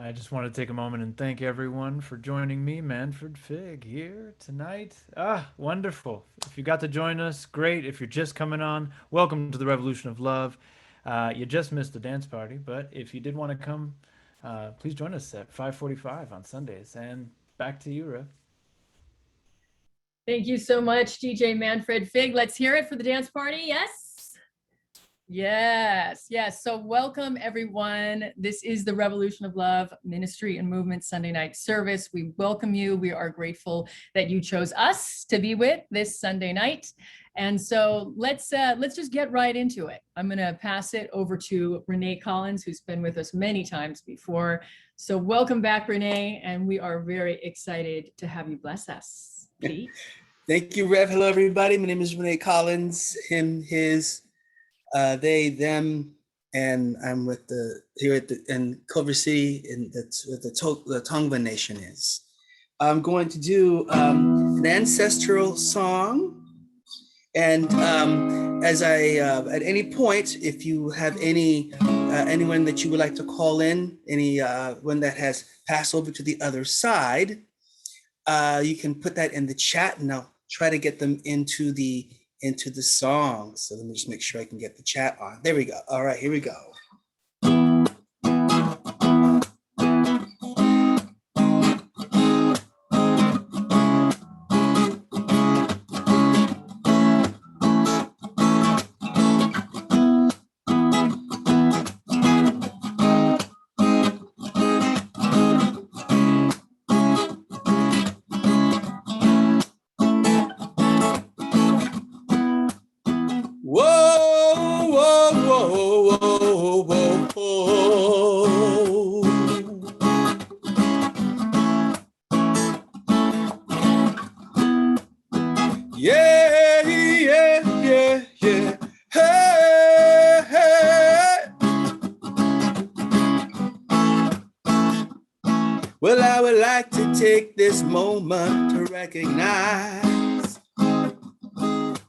I just want to take a moment and thank everyone for joining me, Manfred Fig, here tonight. Wonderful. If you got to join us, great. If you're just coming on, welcome to the Revolution of Love. You just missed the dance party, but if you did want to come, please join us at 5:45 on Sundays. And back to you, Rev. Thank you so much, DJ Manfred Fig. Let's hear it for the dance party. Yes? Yes. So welcome, everyone. This is the Revolution of Love Ministry and Movement Sunday night service. We welcome you. We are grateful that you chose us to be with this Sunday night. And so let's just get right into it. I'm going to pass it over to Rene Collins, who's been with us many times before. So welcome back, Rene, and we are very excited to have you bless us. Please. Thank you, Rev. Hello, everybody. My name is Rene Collins. Him, his, they, them, and I'm with in Culver City, and that's where the Tongva Nation is. I'm going to do an ancestral song. And as at any point, if you have anyone that you would like to call in, one that has passed over to the other side, you can put that in the chat, and I'll try to get them into the song. So let me just make sure I can get the chat on. There we go. All right, here we go. Well, I would like to take this moment to recognize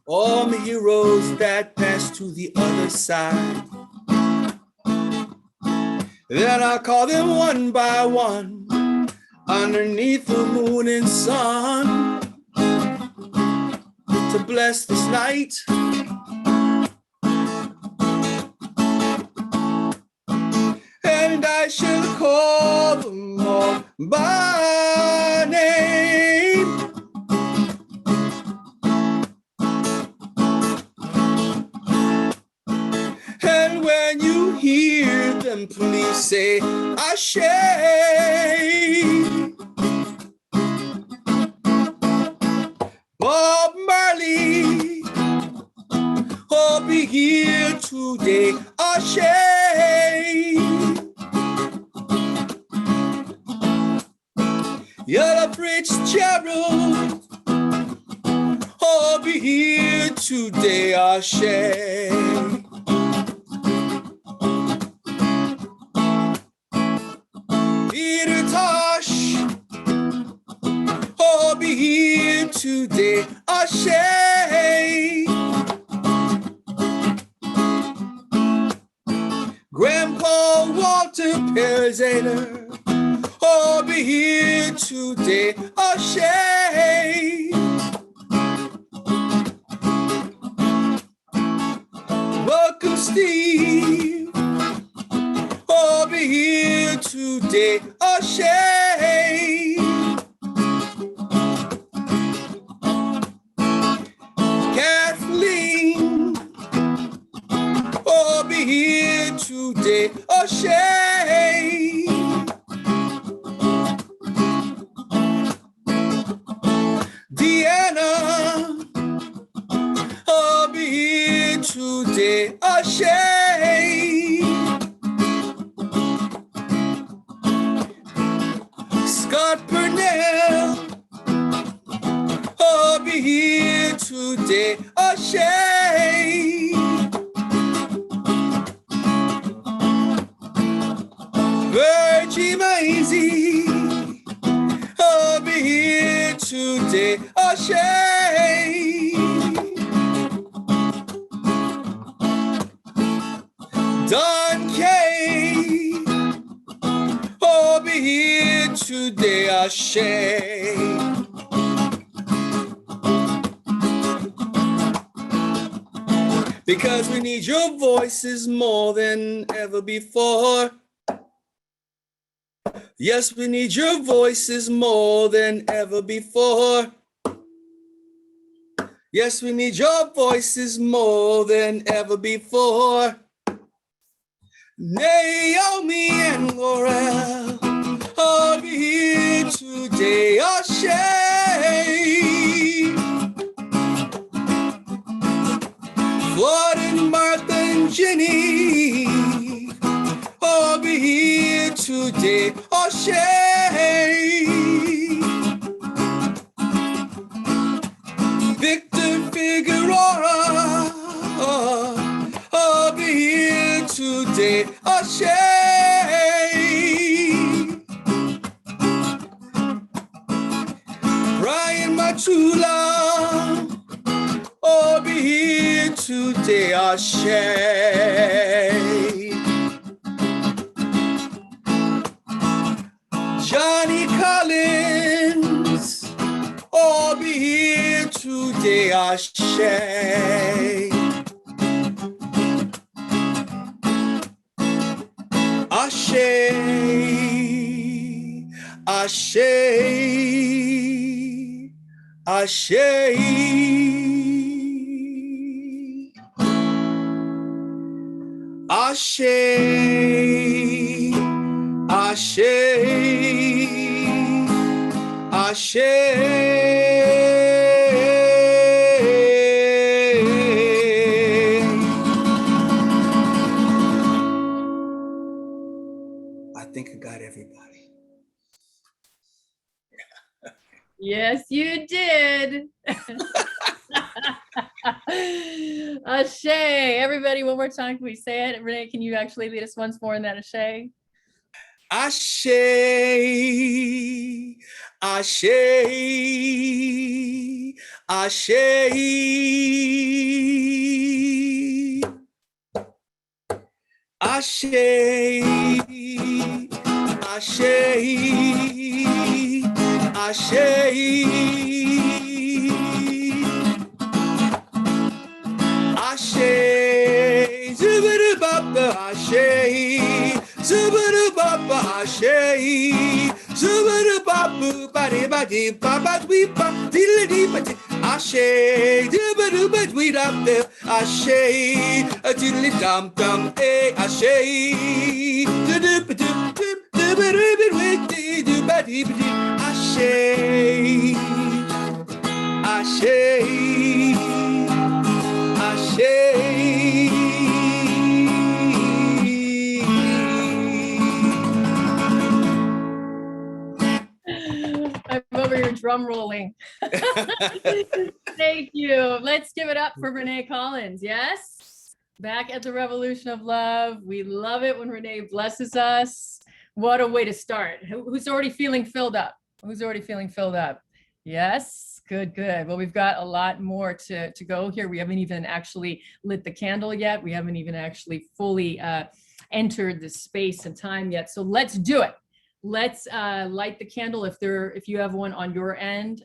all the heroes that passed to the other side. Then I'll call them one by one underneath the moon and sun to bless this night. And I shall call them all by name. And when you hear them, please say, Ashe. Bob Marley, oh, be here today, Ashe. Ella Fitzgerald, oh, be here today, Ashe. Peter Tosh, oh, be here today, Ashe. Grandpa Walter Pearzader, oh, be here today, Ashe. Welcome, Steve, oh, be here today, Ashe. Kathleen, oh, be here today, Ashe. Deanna, oh, be here today, Ashe. Scott Purnell, oh, be here today, Ashe. Virgie Maisie, oh, be here today, Ashe. Don Kay, oh, today, Ashe. Because we need your voices more than ever before. Yes, we need your voices more than ever before. Yes, we need your voices more than ever before. Naomi and Laurel are here today, Ashe. Floyd and Martha and Jenny are here today, Ashe. Victor Figueroa, I'll be here today, Ashe. Brian Machula, I'll be here today, Ashe. Johnny Collins, I'll be here today, Ashe. Ashe, Ashe, Ashe. Ashe, Ashe, I think I got everybody. Yes, you did. Ashe. Everybody, one more time, can we say it? Renee, can you actually lead us once more in that Ashe? Ashe, Ashe, Ashe. Ashe, Ashe, Ashe. Ashe, Zubba-dubba, Ashe, Zubba-dubba, Ashe, Zubba-dubba, ba-de-ba-de-ba-ba-dwee-ba, diddle-dee-ba-dee. Ashe, Zubba-dubba-dwee-dum-dum, Ashe, diddle-dum-dum, Ashe, Zubba-dubba-dub-dub, Zubba-dubba-dwee-dee-doo-ba-dee-ba-dee. Ashe, Ashe, Ashe. I'm over here drum rolling. Thank you. Let's give it up for Rene Collins. Yes. Back at the Revolution of Love. We love it when Rene blesses us. What a way to start. Who's already feeling filled up? Who's already feeling filled up? Yes. Good, good. Well, we've got a lot more to go here. We haven't even actually lit the candle yet. We haven't even actually fully entered the space and time yet. So let's do it. Let's light the candle. If you have one on your end,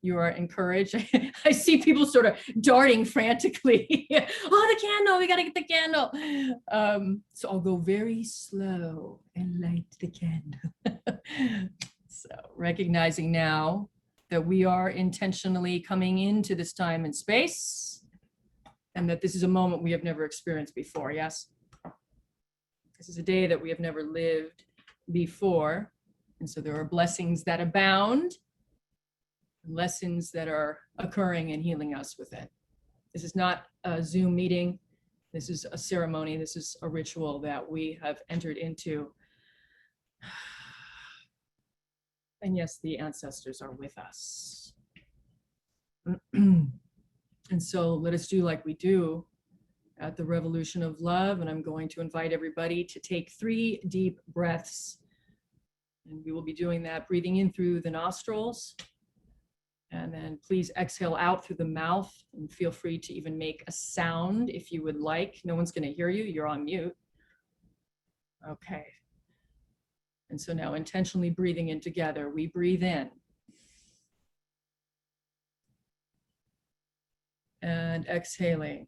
you are encouraged. I see people sort of darting frantically. Oh, the candle, we gotta get the candle. So I'll go very slow and light the candle. So recognizing now that we are intentionally coming into this time and space, and that this is a moment we have never experienced before, yes? This is a day that we have never lived before. And so there are blessings that abound, lessons that are occurring and healing us with it. This is not a Zoom meeting. This is a ceremony. This is a ritual that we have entered into. And yes, the ancestors are with us. And so let us do like we do at the Revolution of Love. And I'm going to invite everybody to take 3 deep breaths. And we will be doing that, breathing in through the nostrils. And then please exhale out through the mouth, and feel free to even make a sound if you would like. No one's going to hear you. You're on mute. Okay. And so now intentionally breathing in together, we breathe in. And exhaling.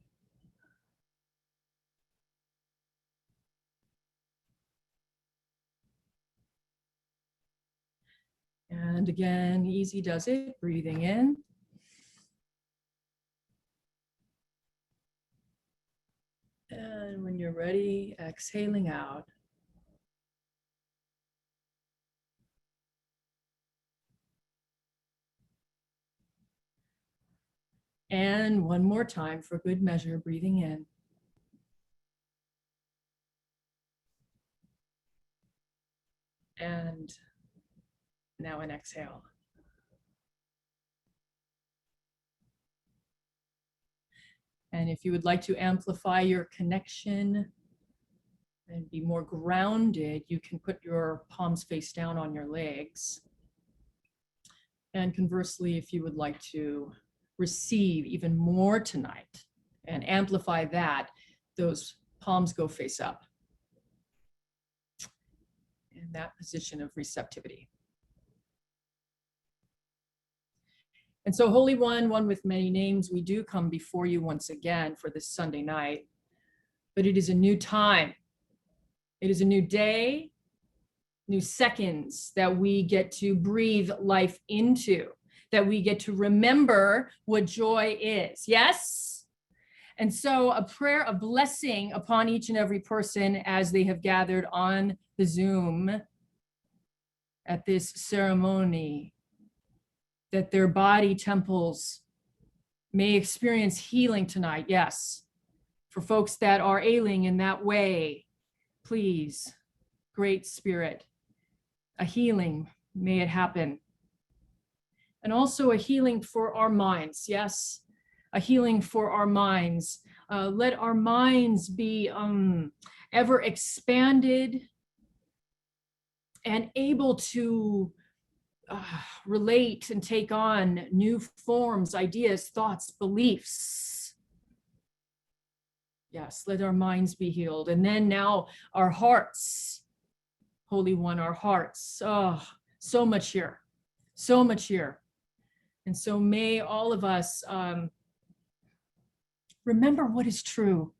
And again, easy does it, breathing in. And when you're ready, exhaling out. And one more time for good measure, breathing in. And now an exhale. And if you would like to amplify your connection and be more grounded, you can put your palms face down on your legs. And conversely, if you would like to receive even more tonight and amplify that, those palms go face up in that position of receptivity. And so, Holy One, one with many names, we do come before you once again for this Sunday night, but it is a new time. It is a new day, new seconds that we get to breathe life into, that we get to remember what joy is. Yes? And so a prayer of blessing upon each and every person as they have gathered on the Zoom at this ceremony, that their body temples may experience healing tonight. Yes. For folks that are ailing in that way, please, Great Spirit, a healing, may it happen. And also a healing for our minds. Yes, a healing for our minds. Let our minds be ever expanded and able to relate and take on new forms, ideas, thoughts, beliefs. Yes, let our minds be healed. And then now our hearts, Holy One, our hearts. Oh, so much here, so much here. And so may all of us remember what is true.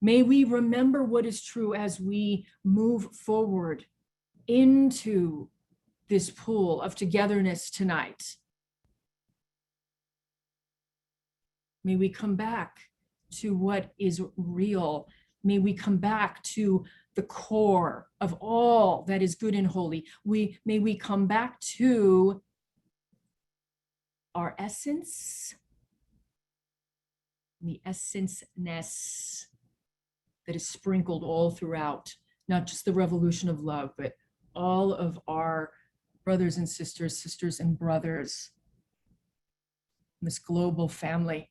May we remember what is true as we move forward into this pool of togetherness tonight. May we come back to what is real. May we come back to the core of all that is good and holy. May we come back to our essence, the essence-ness that is sprinkled all throughout, not just the revolution of love, but all of our brothers and sisters, sisters and brothers, this global family.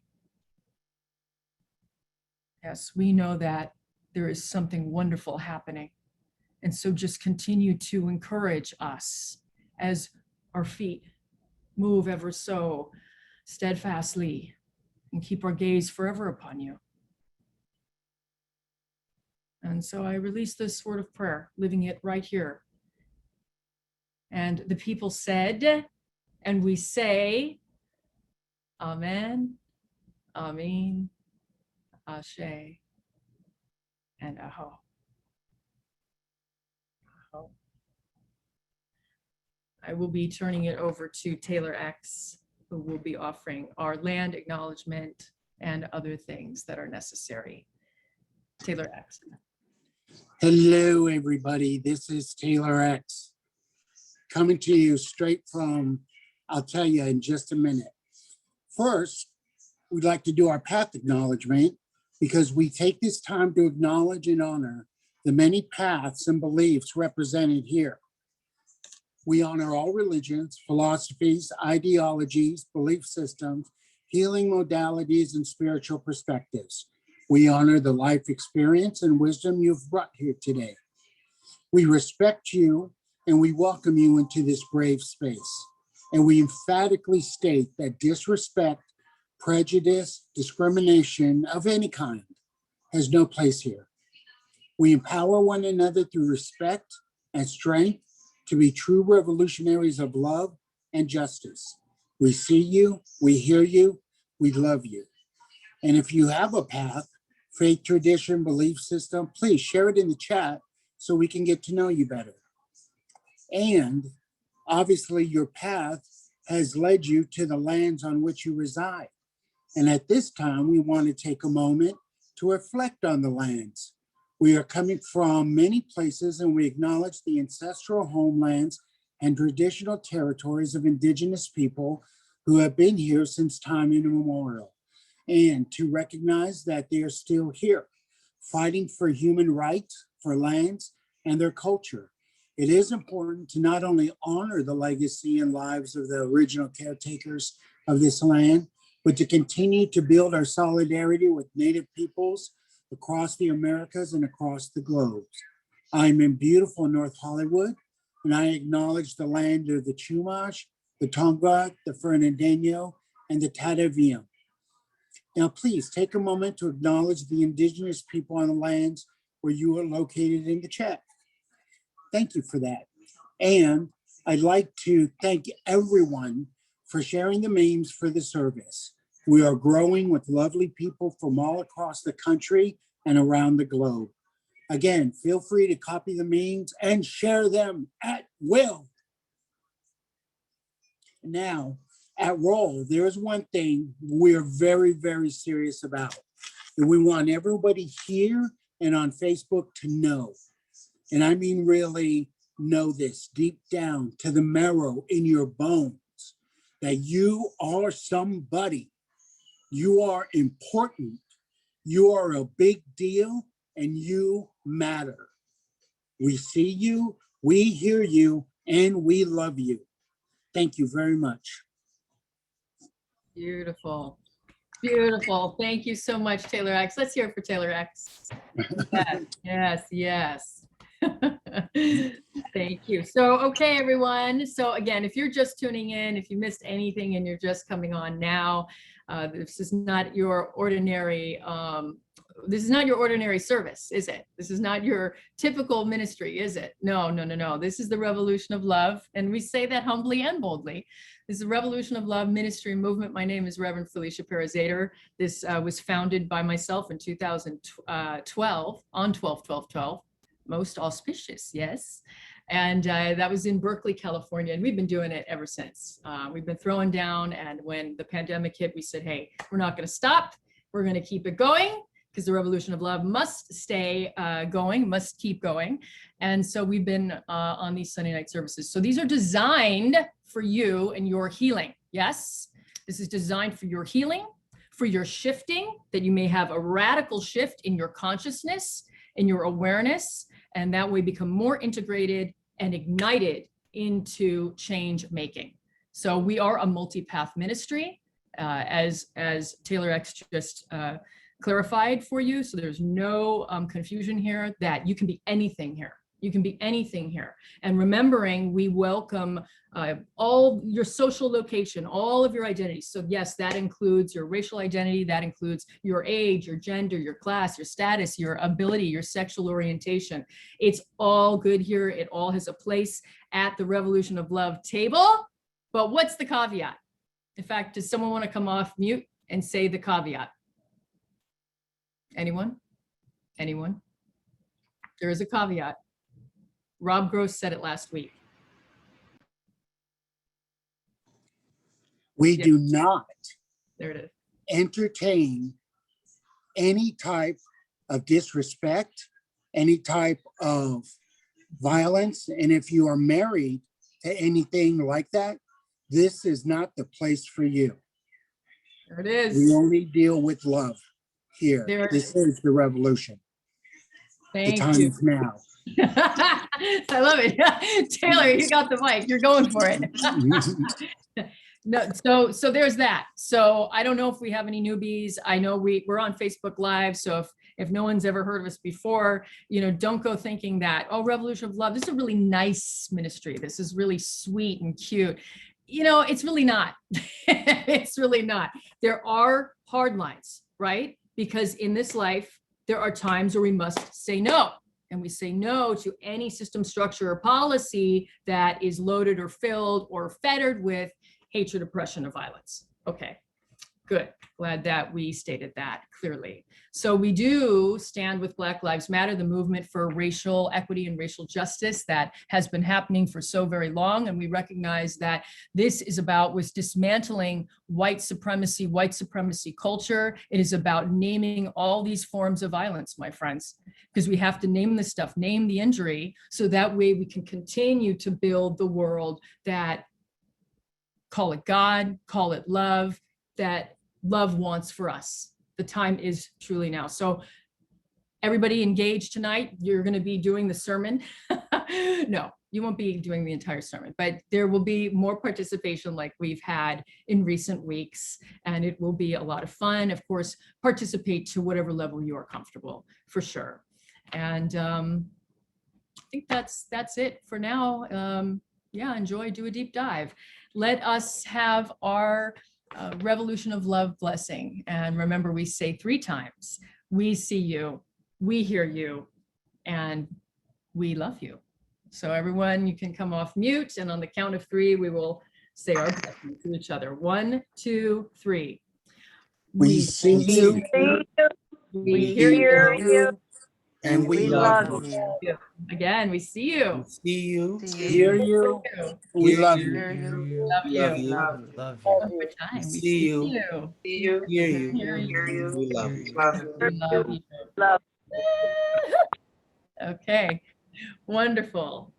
Yes, we know that there is something wonderful happening. And so just continue to encourage us as our feet move ever so steadfastly and keep our gaze forever upon you. And so I release this word of prayer, living it right here. And the people said, and we say, Amen, Amen, Ashe, and Aho. Aho. I will be turning it over to Taylor X, who will be offering our land acknowledgement and other things that are necessary. Taylor X. Hello, everybody. This is Taylor X coming to you straight from, I'll tell you in just a minute. First, we'd like to do our path acknowledgement because we take this time to acknowledge and honor the many paths and beliefs represented here. We honor all religions, philosophies, ideologies, belief systems, healing modalities, and spiritual perspectives. We honor the life experience and wisdom you've brought here today. We respect you and we welcome you into this brave space. And we emphatically state that disrespect, prejudice, discrimination of any kind has no place here. We empower one another through respect and strength to be true revolutionaries of love and justice. We see you, we hear you, we love you. And if you have a path, faith, tradition, belief system, please share it in the chat so we can get to know you better. And obviously your path has led you to the lands on which you reside. And at this time, we want to take a moment to reflect on the lands. We are coming from many places, and we acknowledge the ancestral homelands and traditional territories of indigenous people who have been here since time immemorial, and to recognize that they are still here, fighting for human rights, for lands, and their culture. It is important to not only honor the legacy and lives of the original caretakers of this land, but to continue to build our solidarity with Native peoples across the Americas and across the globe. I'm in beautiful North Hollywood, and I acknowledge the land of the Chumash, the Tonga, the Fernandino, and the Tataviam. Now, please take a moment to acknowledge the indigenous people on the lands where you are located in the chat. Thank you for that. And I'd like to thank everyone for sharing the memes for the service. We are growing with lovely people from all across the country and around the globe. Again, feel free to copy the memes and share them at will. Now, at Roll, there's one thing we're very, very serious about, that we want everybody here and on Facebook to know. And I mean really know this deep down to the marrow in your bones, that you are somebody. You are important. You are a big deal, and you matter. We see you, we hear you, and we love you. Thank you very much. Beautiful. Beautiful. Thank you so much, Taylor X. Let's hear it for Taylor X. Yes, yes, yes. Thank you. So, okay, everyone. So again, if you're just tuning in, if you missed anything and you're just coming on now, this is not your ordinary service, is it? This is not your typical ministry, is it? No, no, no, no. This is the Revolution of Love. And we say that humbly and boldly. This is the Revolution of Love Ministry and Movement. My name is Reverend Felicia Perez-Zader. This was founded by myself in 2012 on 12/12/12. Most auspicious, yes. And that was in Berkeley, California. And we've been doing it ever since. We've been throwing down. And when the pandemic hit, we said, hey, we're not going to stop. We're going to keep it going, because the Revolution of Love must stay going, must keep going. And so we've been on these Sunday night services. So these are designed for you and your healing. Yes, this is designed for your healing, for your shifting, that you may have a radical shift in your consciousness, in your awareness, and that way become more integrated and ignited into change making. So we are a multi-path ministry, as Taylor X just clarified for you. So there's no confusion here, that you can be anything here. You can be anything here. And remembering, we welcome all your social location, all of your identities. So yes, that includes your racial identity, that includes your age, your gender, your class, your status, your ability, your sexual orientation. It's all good here. It all has a place at the Revolution of Love table. But what's the caveat? In fact, does someone want to come off mute and say the caveat? Anyone? Anyone? There is a caveat. Rob Gross said it last week. We do not There it is. entertain any type of disrespect, any type of violence. And if you are married to anything like that, this is not the place for you. There it is. We only deal with love here. There- This is the revolution. The Thank time you. is now. I love it. Taylor, you got the mic. You're going for it. No, so there's that. So I don't know if we have any newbies. I know we're on Facebook Live. So if no one's ever heard of us before, don't go thinking that, oh, Revolution of Love, this is a really nice ministry. This is really sweet and cute. It's really not. It's really not. There are hard lines, right? Because in this life, there are times where we must say no. And we say no to any system, structure, or policy that is loaded or filled or fettered with hatred, oppression, or violence. Okay, good. Glad that we stated that clearly. So we do stand with Black Lives Matter, the movement for racial equity and racial justice that has been happening for so very long. And we recognize that this is about with dismantling white supremacy culture. It is about naming all these forms of violence, my friends, because we have to name this stuff, name the injury, so that way we can continue to build the world that, call it God, call it love, that love wants for us. The time is truly now. So everybody engaged tonight. You're going to be doing the sermon. No, you won't be doing the entire sermon, but there will be more participation like we've had in recent weeks, and it will be a lot of fun. Of course, participate to whatever level you are comfortable, for sure. And I think that's it for now. Yeah, enjoy, do a deep dive. Let us have our revolution of love blessing. And remember, we say 3 times, we see you, we hear you, and we love you. So everyone, you can come off mute, and on the count of 3, we will say our blessing to each other. 1, 2, 3. We see you, We hear you, And we love you. again, we see you, See you. hear you, we Hear love you. you. love We love you. you. Love One you. more time. We See you. you. Hear you. Hear you. We love you. We love you. Okay, wonderful.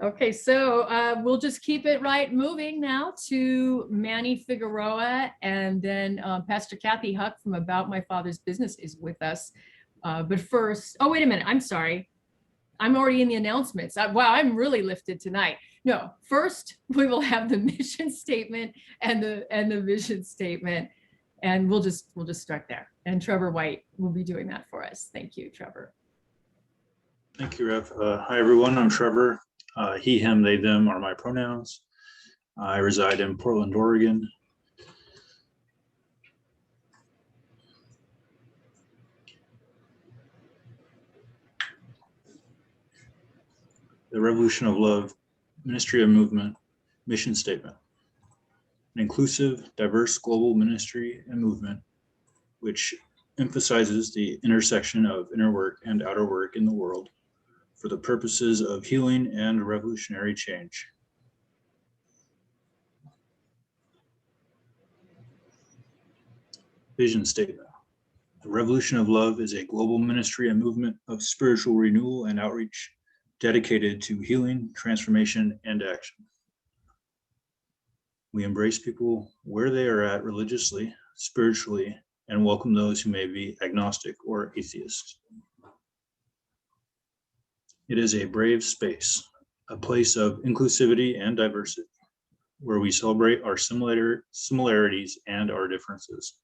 Okay, so we'll just keep it right moving now to Manny Figueroa, and then Pastor Kathy Huck from About My Father's Business is with us. But first, oh, wait a minute, I'm sorry. I'm already in the announcements. Wow, I'm really lifted tonight. No, first we will have the mission statement and the vision statement, and we'll just start there. And Trevor White will be doing that for us. Thank you, Trevor. Thank you, Rev. Hi, everyone. I'm Trevor. He, him, they, them are my pronouns. I reside in Portland, Oregon. The Revolution of Love, Ministry and Movement, Mission Statement. An inclusive, diverse global ministry and movement, which emphasizes the intersection of inner work and outer work in the world for the purposes of healing and revolutionary change. Vision Statement. The Revolution of Love is a global ministry and movement of spiritual renewal and outreach dedicated to healing, transformation, and action. We embrace people where they are at religiously, spiritually, and welcome those who may be agnostic or atheist. It is a brave space, a place of inclusivity and diversity, where we celebrate our similarities and our differences.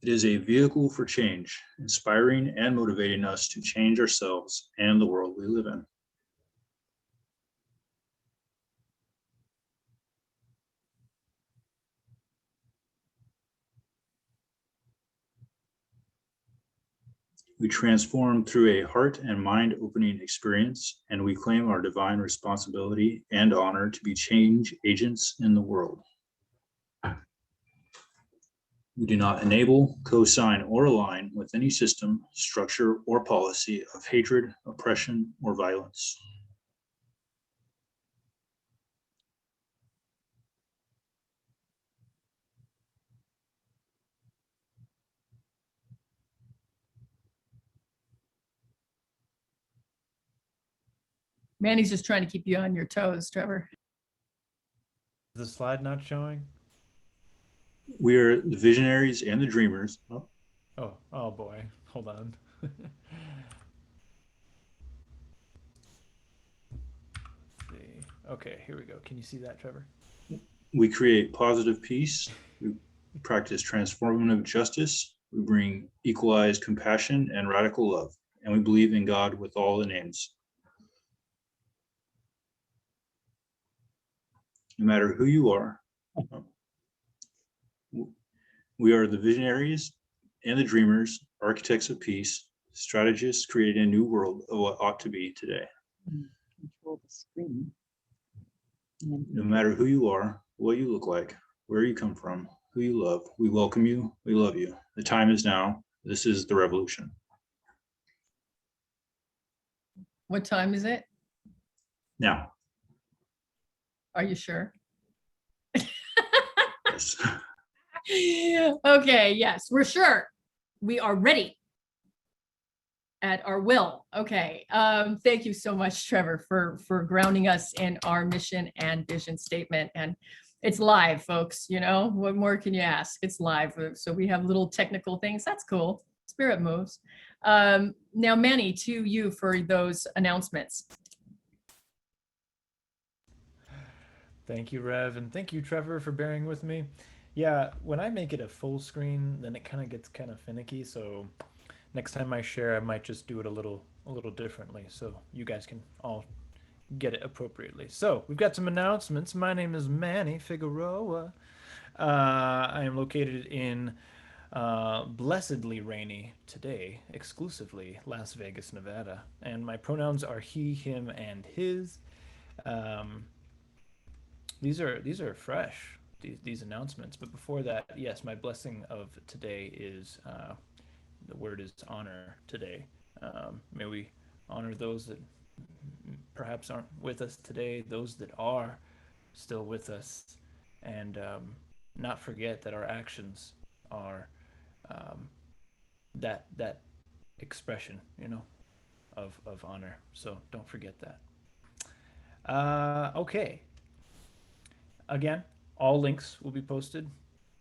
It is a vehicle for change, inspiring and motivating us to change ourselves and the world we live in. We transform through a heart and mind opening experience, and we claim our divine responsibility and honor to be change agents in the world. We do not enable, co-sign, or align with any system, structure, or policy of hatred, oppression, or violence. Manny's just trying to keep you on your toes, Trevor. Is the slide not showing? We are the visionaries and the dreamers. Oh boy, hold on. See. Okay, here we go. Can you see that, Trevor? We create positive peace. We practice transformative justice. We bring equalized compassion and radical love. And we believe in God with all the names. No matter who you are, we are the visionaries and the dreamers, architects of peace, strategists creating a new world of what ought to be today. Control the screen. No matter who you are, what you look like, where you come from, who you love, we welcome you, we love you. The time is now. This is the revolution. What time is it? Now, Are you sure? yes. Okay, yes, we're sure. We are ready at our will. Okay. Thank you so much, Trevor, for grounding us in our mission and vision statement. And it's live, folks. You know, what more can you ask? It's live. So we have little technical things. That's cool. Spirit moves. Now, Manny, to you for those announcements. Thank you, Rev, and thank you, Trevor, for bearing with me. Yeah, when I make it a full screen, then it kind of gets kind of finicky. So next time I share, I might just do it a little differently, so you guys can all get it appropriately. So we've got some announcements. My name is Manny Figueroa. I am located in blessedly rainy today, exclusively Las Vegas, Nevada, and my pronouns are he, him, and his. Um, these are fresh. These announcements, but before that, yes, my blessing of today is the word is honor today. May we honor those that perhaps aren't with us today, those that are still with us, and not forget that our actions are that expression, of honor. So don't forget that. Okay. Again, all links will be posted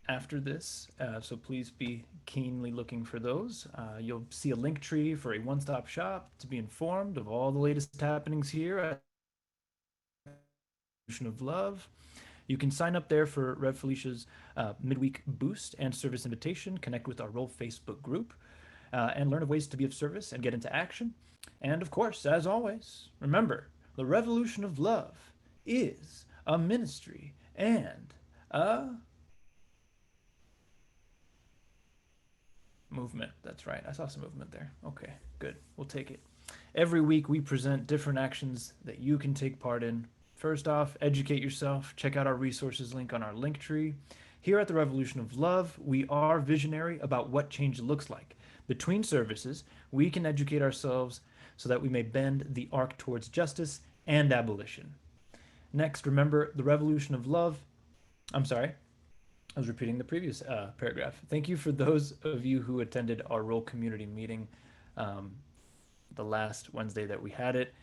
after this, so please be keenly looking for those. You'll see a link tree for a one-stop shop to be informed of all the latest happenings here at Revolution of Love. You can sign up there for Rev Felicia's midweek boost and service invitation, connect with our Roll Facebook group, and learn of ways to be of service and get into action. And of course, as always, remember, the Revolution of Love is a ministry and a movement. That's right. I saw some movement there. Okay, good. We'll take it. Every week we present different actions that you can take part in. First off, educate yourself. Check out our resources link on our Linktree. Here at the Revolution of Love, we are visionary about what change looks like. Between services, we can educate ourselves so that we may bend the arc towards justice and abolition. Next, remember the Revolution of Love. I'm sorry, I was repeating the previous paragraph. Thank you for those of you who attended our Roll community meeting the last Wednesday that we had it.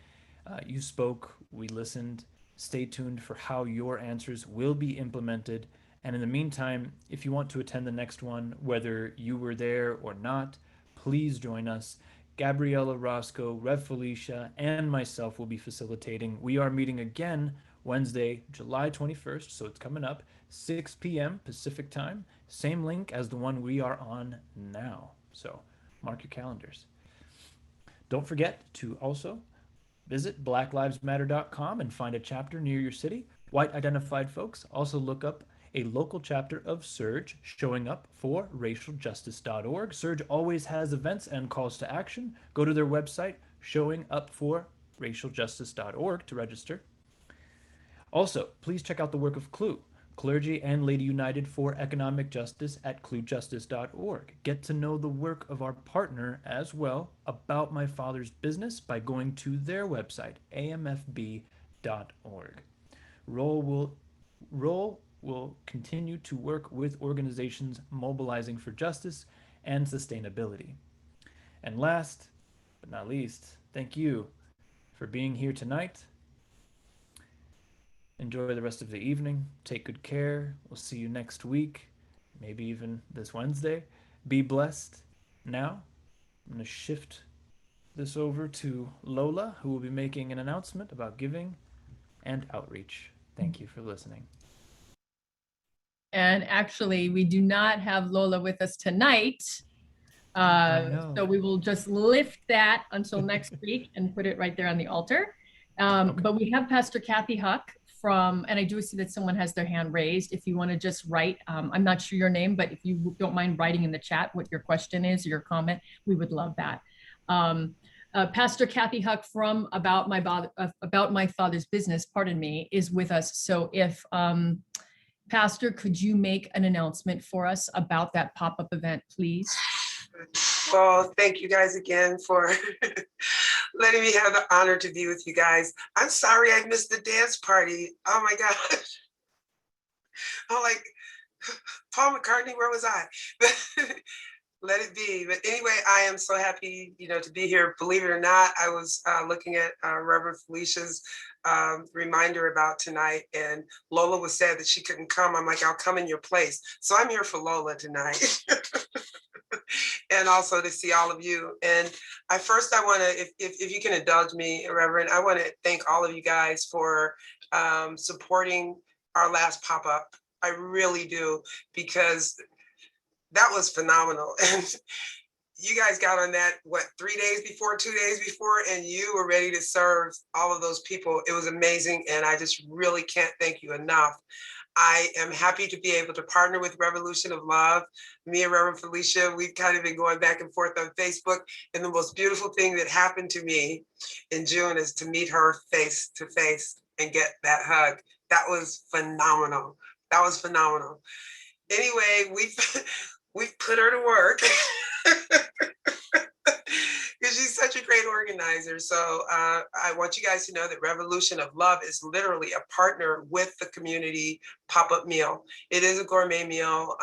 You spoke, we listened. Stay tuned for how your answers will be implemented. And in the meantime, if you want to attend the next one, whether you were there or not, please join us. Gabriella Roscoe, Rev Felicia, and myself will be facilitating. We are meeting again Wednesday, July 21st, so it's coming up, 6 p.m. Pacific time. Same link as the one we are on now. So mark your calendars. Don't forget to also visit blacklivesmatter.com and find a chapter near your city. White identified folks, also look up a local chapter of Surge showing up for racialjustice.org. Surge always has events and calls to action. Go to their website, showing up for racialjustice.org, to register. Also, please check out the work of CLUE, Clergy and Lady United for Economic Justice at cluejustice.org. Get to know the work of our partner as well about my father's business by going to their website, amfb.org. Roll will continue to work with organizations mobilizing for justice and sustainability. And last but not least, thank you for being here tonight. Enjoy the rest of the evening. Take good care. We'll see you next week, maybe even this Wednesday. Be blessed. Now, I'm going to shift this over to Lola, who will be making an announcement about giving and outreach. Thank you for listening. And actually, we do not have Lola with us tonight. So we will just lift that until next week and put it right there on the altar. But we have Pastor Kathy Huck from, and I do see that someone has their hand raised. If you want to just write, I'm not sure your name, but if you don't mind writing in the chat what your question is, or your comment, we would love that. Pastor Kathy Huck from About My Father's Business, pardon me, is with us. So if Pastor, could you make an announcement for us about that pop-up event, please? Well, thank you guys again for letting me have the honor to be with you guys. I'm sorry I missed the dance party. Oh my gosh. I'm like, Paul McCartney, where was I? Let it be. But anyway, I am so happy, to be here. Believe it or not, I was looking at Reverend Felicia's reminder about tonight, and Lola was sad that she couldn't come. I'm like, I'll come in your place. So I'm here for Lola tonight. And also to see all of you. And I want to, if you can indulge me, Reverend, I want to thank all of you guys for supporting our last pop-up. I really do, because that was phenomenal. And you guys got on that, 3 days before, 2 days before, and you were ready to serve all of those people. It was amazing. And I just really can't thank you enough. I am happy to be able to partner with Revolution of Love. Me and Reverend Felicia, we've kind of been going back and forth on Facebook. And the most beautiful thing that happened to me in June is to meet her face to face and get that hug. That was phenomenal. That was phenomenal. Anyway, we've put her to work. Because she's such a great organizer. So I want you guys to know that Revolution of Love is literally a partner with the community pop-up meal. It is a gourmet meal.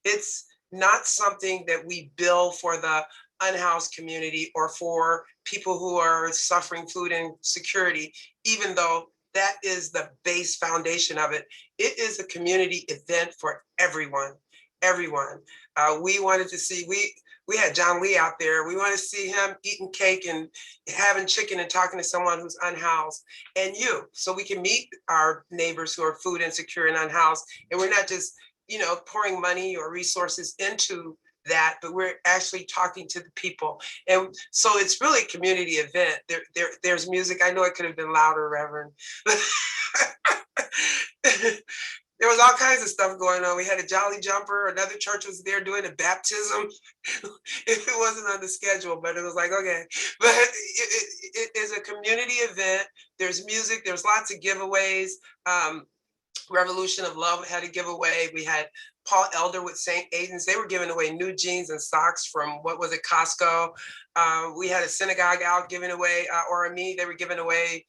It's not something that we bill for the unhoused community or for people who are suffering food insecurity, even though that is the base foundation of it. It is a community event for everyone. Everyone. We wanted to see, we had John Lee out there. We want to see him eating cake and having chicken and talking to someone who's unhoused, and so we can meet our neighbors who are food insecure and unhoused. And we're not just, pouring money or resources into that, but we're actually talking to the people. And so it's really a community event. There's music. I know it could have been louder, Reverend. There was all kinds of stuff going on. We had a Jolly Jumper. Another church was there doing a baptism. If it wasn't on the schedule, but it was like, okay. But it is a community event. There's music. There's lots of giveaways. Revolution of Love had a giveaway. We had Paul Elder with St. Aidan's. They were giving away new jeans and socks from, Costco. We had a synagogue out giving away, Orami. They were giving away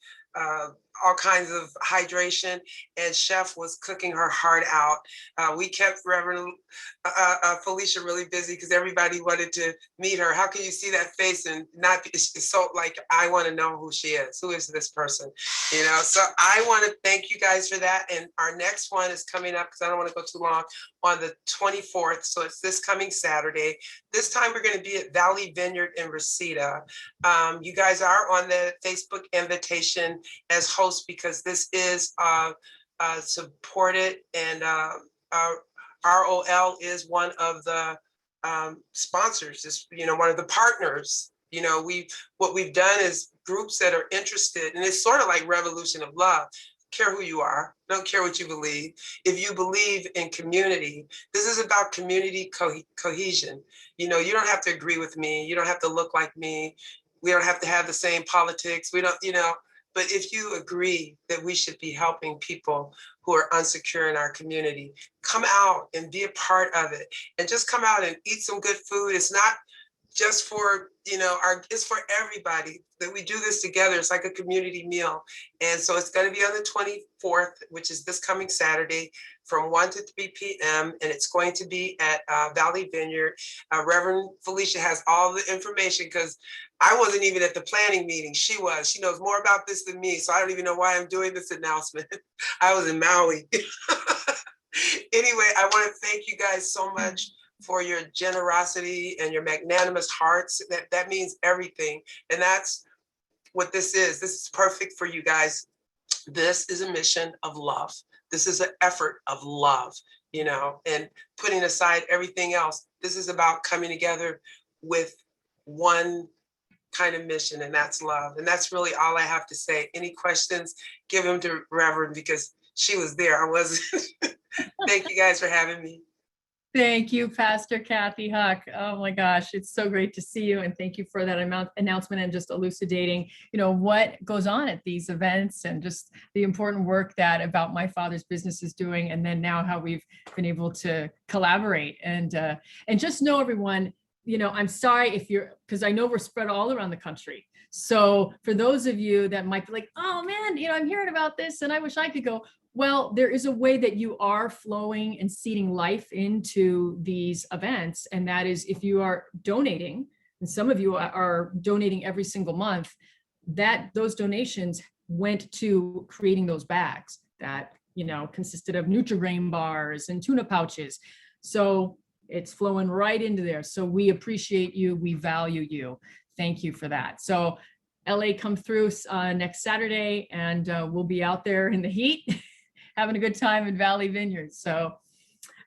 all kinds of hydration, and Chef was cooking her heart out. We kept Reverend Felicia really busy because everybody wanted to meet her. How can you see that face and not be, it's so like, I want to know who she is. Who is this person? So I want to thank you guys for that. And our next one is coming up, because I don't want to go too long, on the 24th. So it's this coming Saturday. This time we're going to be at Valley Vineyard in Reseda. You guys are on the Facebook invitation as hosts, because this is supported, and ROL is one of the sponsors, is one of the partners. What we've done is groups that are interested, and it's sort of like Revolution of Love. Care who you are, don't care what you believe. If you believe in community, this is about community cohesion. You don't have to agree with me. You don't have to look like me. We don't have to have the same politics. We don't, but if you agree that we should be helping people who are unsecure in our community, come out and be a part of it, and just come out and eat some good food. It's not just for, it's for everybody that we do this together. It's like a community meal. And so it's going to be on the 24th, which is this coming Saturday, from 1 to 3 p.m. And it's going to be at Valley Vineyard. Reverend Felicia has all the information, because I wasn't even at the planning meeting. She was. She knows more about this than me. So I don't even know why I'm doing this announcement. I was in Maui. Anyway, I want to thank you guys so much for your generosity and your magnanimous hearts. That means everything. And that's what this is. This is perfect for you guys. This is a mission of love. This is an effort of love, and putting aside everything else. This is about coming together with one kind of mission, and that's love. And that's really all I have to say. Any questions, give them to Reverend, because she was there. I wasn't. Thank you guys for having me. Thank you, Pastor Kathy Huck. Oh my gosh, it's so great to see you, and thank you for that announcement and just elucidating, what goes on at these events and just the important work that About My Father's Business is doing, and then now how we've been able to collaborate and just know, everyone, I'm sorry if because I know we're spread all around the country. So for those of you that might be like, oh man, I'm hearing about this and I wish I could go. Well, there is a way that you are flowing and seeding life into these events. And that is if you are donating, and some of you are donating every single month, that those donations went to creating those bags that, consisted of Nutri-Grain bars and tuna pouches. So it's flowing right into there. So we appreciate you. We value you. Thank you for that. So LA, come through next Saturday, and we'll be out there in the heat having a good time in Valley Vineyards. So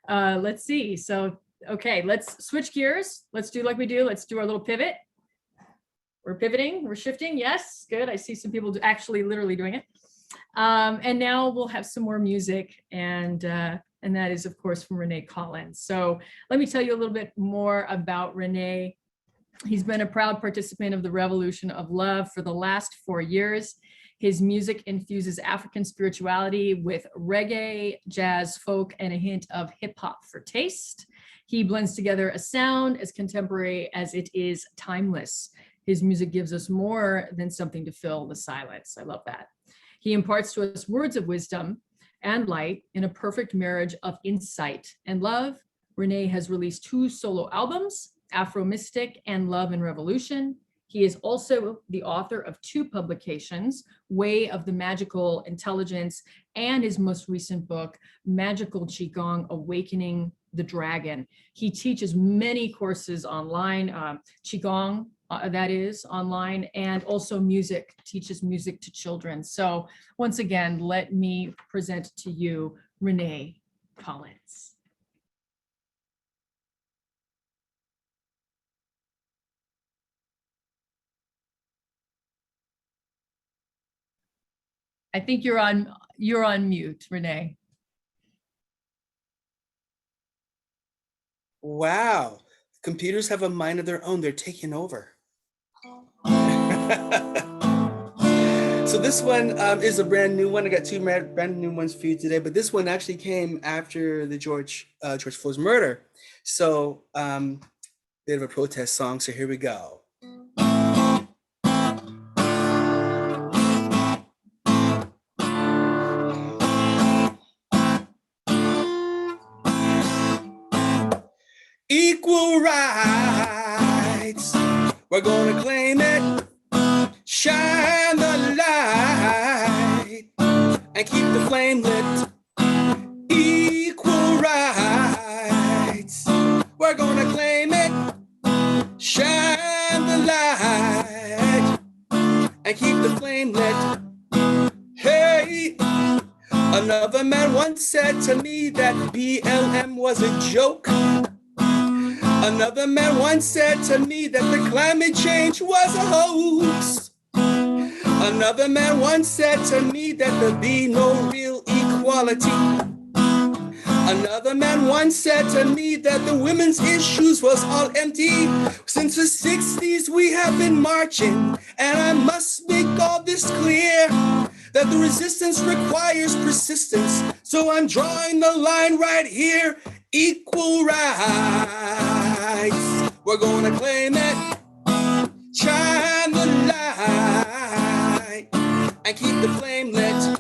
let's see. So, okay, let's switch gears. Let's do like we do. Let's do our little pivot. We're pivoting, we're shifting. Yes, good. I see some people actually literally doing it. And now we'll have some more music, and that is, of course, from Rene Collins. So let me tell you a little bit more about Rene. He's been a proud participant of the Revolution of Love for the last 4 years. His music infuses African spirituality with reggae, jazz, folk, and a hint of hip hop for taste. He blends together a sound as contemporary as it is timeless. His music gives us more than something to fill the silence. I love that. He imparts to us words of wisdom and light in a perfect marriage of insight and love. Rene has released 2 solo albums, Aphromystic and Love and Revolution. He is also the author of 2 publications, Way of the Magickal Intelligence, and his most recent book, Magickal Qigong, Awakening the Dragon. He teaches many courses online, Qigong, that is online, and also music, teaches music to children. So once again, let me present to you Rene Collins. I think you're on mute, Rene. Wow. Computers have a mind of their own. They're taking over. So this one is a brand new one. I got 2 brand new ones for you today, but this one actually came after the George Floyd's murder. So bit of a protest song. So here we go. Equal rights, we're gonna claim it, shine the light, and keep the flame lit. Equal rights, we're gonna claim it, shine the light, and keep the flame lit. Hey, another man once said to me that BLM was a joke. Another man once said to me that the climate change was a hoax. Another man once said to me that there'd be no real equality. Another man once said to me that the women's issues was all empty. Since the 60s we have been marching, and I must make all this clear, that the resistance requires persistence. So I'm drawing the line right here. Equal rights, we're gonna claim it, shine the light, and keep the flame lit.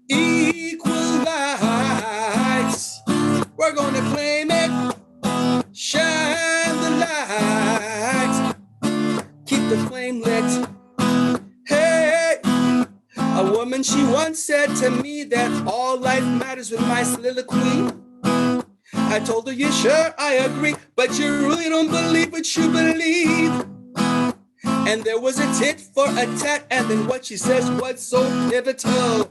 Equal rights, we're gonna claim it, shine the light, keep the flame lit. Hey, a woman, she once said to me that all life matters with my soliloquy. I told her, yeah, sure, I agree, but you really don't believe what you believe. And there was a tit for a tat, and then what she says was so pivotal.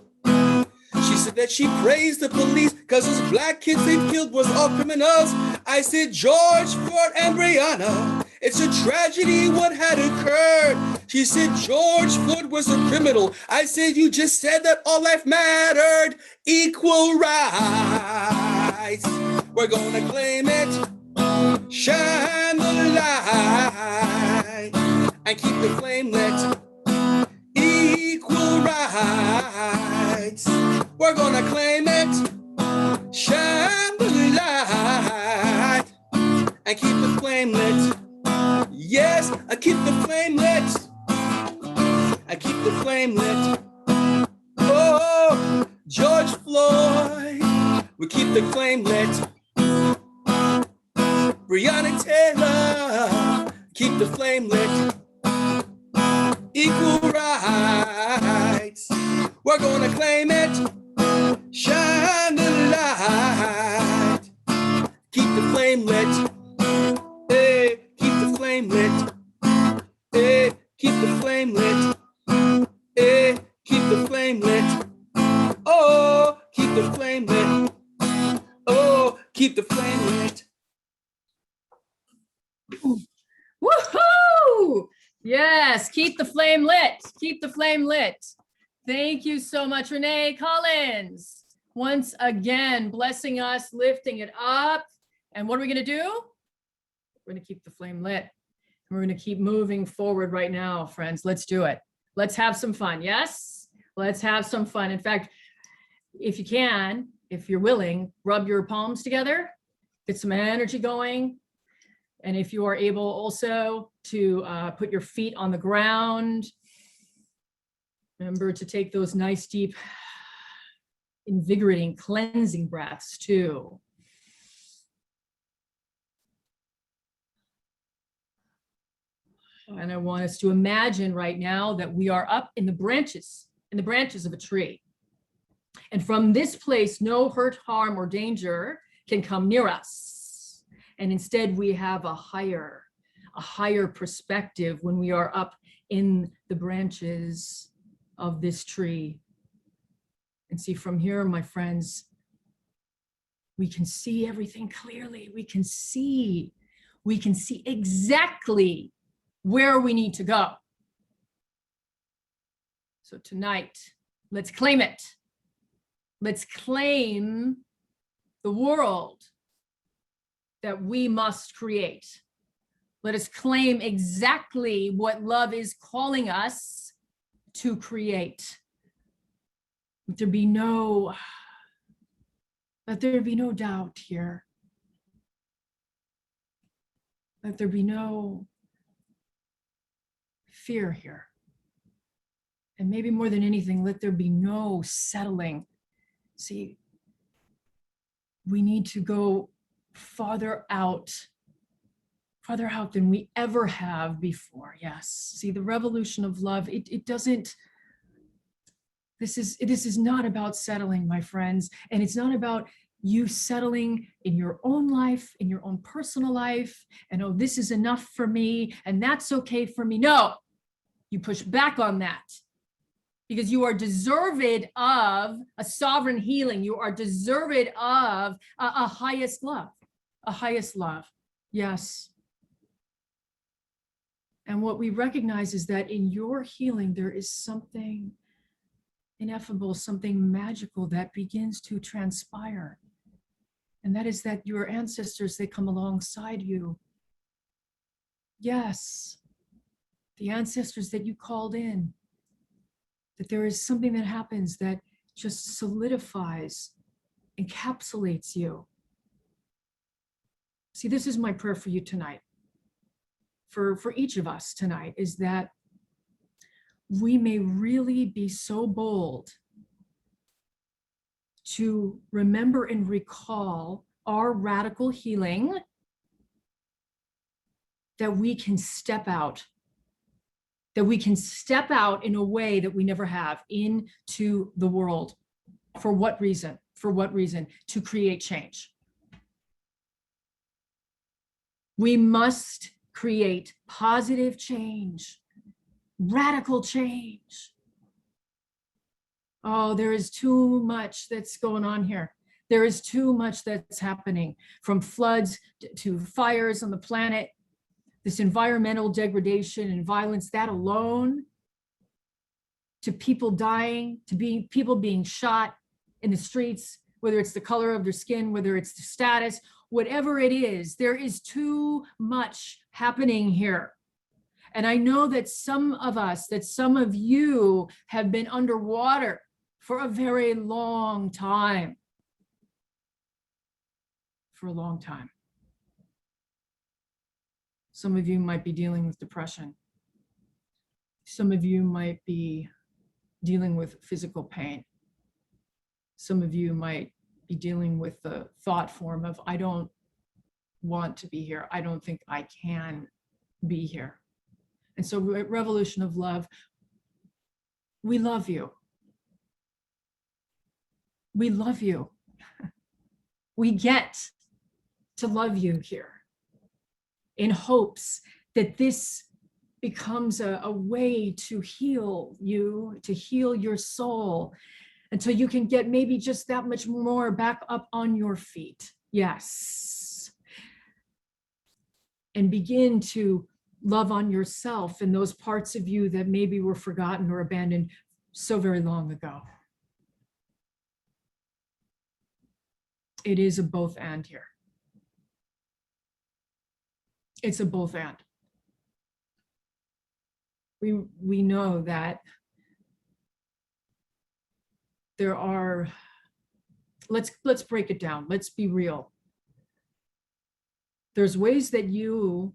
She said that she praised the police because those black kids they killed was all criminals. I said, George Floyd and Breonna, it's a tragedy what had occurred. She said, George Floyd was a criminal. I said, you just said that all life mattered. Equal rights, We're gonna claim it, shine the light, and keep the flame lit. Equal rights. We're gonna claim it, shine the light, and keep the flame lit. Yes, I keep the flame lit. I keep the flame lit. Oh, George Floyd, we keep the flame lit. Breonna Taylor, keep the flame lit. Equal rights, we're gonna claim it, shine the light, keep the flame lit, hey, keep the flame lit, hey, keep the flame lit, hey, keep the flame lit, oh, keep the flame lit, oh, keep the flame lit. Woohoo! Yes, keep the flame lit. Keep the flame lit. Thank you so much, Rene Collins. Once again, blessing us, lifting it up. And what are we going to do? We're going to keep the flame lit. We're going to keep moving forward right now, friends. Let's do it. Let's have some fun. Yes, let's have some fun. In fact, if you can, if you're willing, rub your palms together, get some energy going. And if you are able also to put your feet on the ground, remember to take those nice, deep, invigorating, cleansing breaths too. And I want us to imagine right now that we are up in the branches of a tree. And from this place, no hurt, harm, or danger can come near us. And instead we have a higher perspective when we are up in the branches of this tree. And see, from here, my friends, we can see everything clearly. We can see exactly where we need to go. So tonight, let's claim it. Let's claim the world that we must create. Let us claim exactly what love is calling us to create. Let there be no doubt here. Let there be no fear here. And maybe more than anything, let there be no settling. See, we need to go farther out than we ever have before. Yes. See, the revolution of love, this is not about settling, my friends. And it's not about you settling in your own life, in your own personal life, and oh, this is enough for me, and that's okay for me. No, you push back on that. Because you are deserved of a sovereign healing. You are deserved of a highest love, Yes. And what we recognize is that in your healing, there is something ineffable, something magical that begins to transpire. And that is that your ancestors, they come alongside you. Yes, the ancestors that you called in. That there is something that happens that just solidifies, encapsulates you. See, this is my prayer for you tonight, for each of us tonight, is that we may really be so bold to remember and recall our radical healing, that we can step out in a way that we never have into the world. For what reason? To create change. We must create positive change, radical change. Oh, there is too much that's going on here. There is too much that's happening, from floods to fires on the planet, this environmental degradation and violence, that alone, to people dying, to people being shot in the streets, whether it's the color of their skin, whether it's the status, whatever it is, there is too much happening here. And I know that some of us, that some of you have been underwater for a very long time. For a long time. Some of you might be dealing with depression. Some of you might be dealing with physical pain. Some of you might be dealing with the thought form of, I don't want to be here. I don't think I can be here. And so at Revolution of Love, we love you. We love you. We get to love you here in hopes that this becomes a way to heal you, to heal your soul, until you can get maybe just that much more back up on your feet. Yes. And begin to love on yourself and those parts of you that maybe were forgotten or abandoned so very long ago. It is a both and here. It's a both and. We know that there are, let's break it down. Let's be real. There's ways that you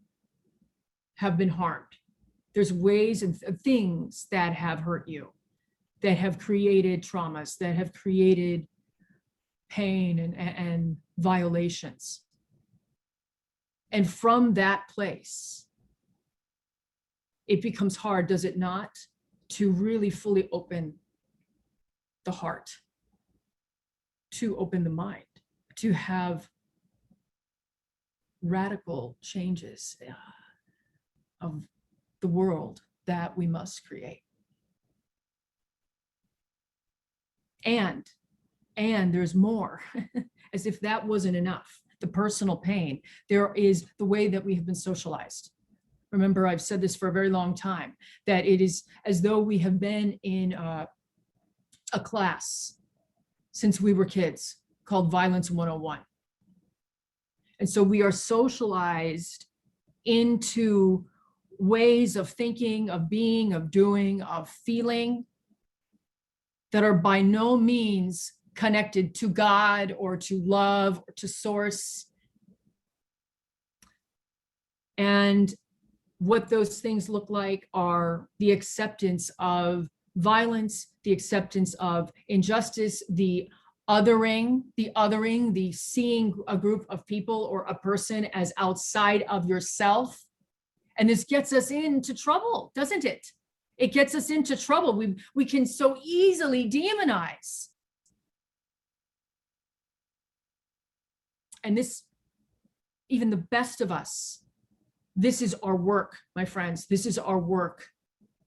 have been harmed. There's ways and things that have hurt you, that have created traumas, that have created pain and violations. And from that place, it becomes hard, does it not, to really fully open the heart, to open the mind, to have radical changes of the world that we must create. And there's more, as if that wasn't enough. The personal pain, there is the way that we have been socialized. Remember, I've said this for a very long time, that it is as though we have been in a class since we were kids called Violence 101. And so we are socialized into ways of thinking, of being, of doing, of feeling that are by no means connected to God or to love or to source. And what those things look like are the acceptance of violence, the acceptance of injustice, the othering, the seeing a group of people or a person as outside of yourself. And this gets us into trouble, doesn't it? It gets us into trouble. We can so easily demonize. And this, even the best of us, this is our work, my friends. This is our work,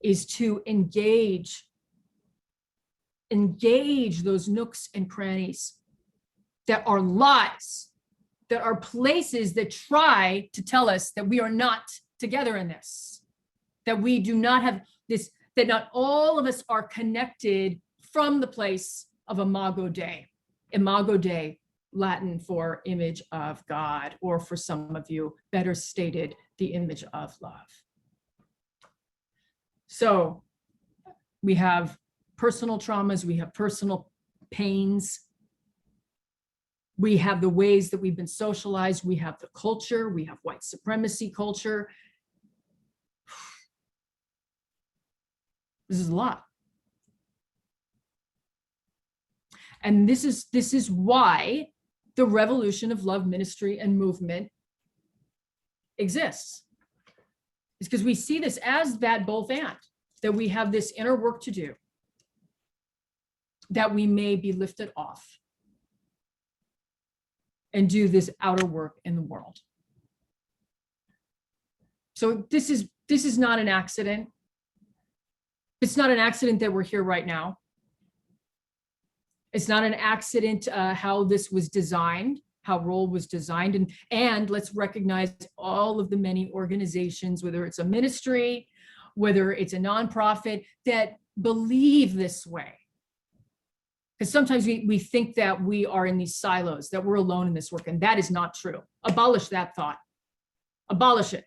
is to engage those nooks and crannies that are lies, that are places that try to tell us that we are not together in this, that we do not have this, that not all of us are connected from the place of Imago Dei. Imago Dei, Latin for image of God, or for some of you, better stated, the image of love. So we have personal traumas, we have personal pains, we have the ways that we've been socialized, we have the culture, we have white supremacy culture. This is a lot. And this is why the Revolution of Love ministry and movement exists. It's because we see this as that both and, that we have this inner work to do, that we may be lifted off and do this outer work in the world. So this is not an accident. It's not an accident that we're here right now. It's not an accident how this was designed, how Roll was designed. And let's recognize all of the many organizations, whether it's a ministry, whether it's a nonprofit, that believe this way. Because sometimes we think that we are in these silos, that we're alone in this work, and that is not true. Abolish that thought. Abolish it.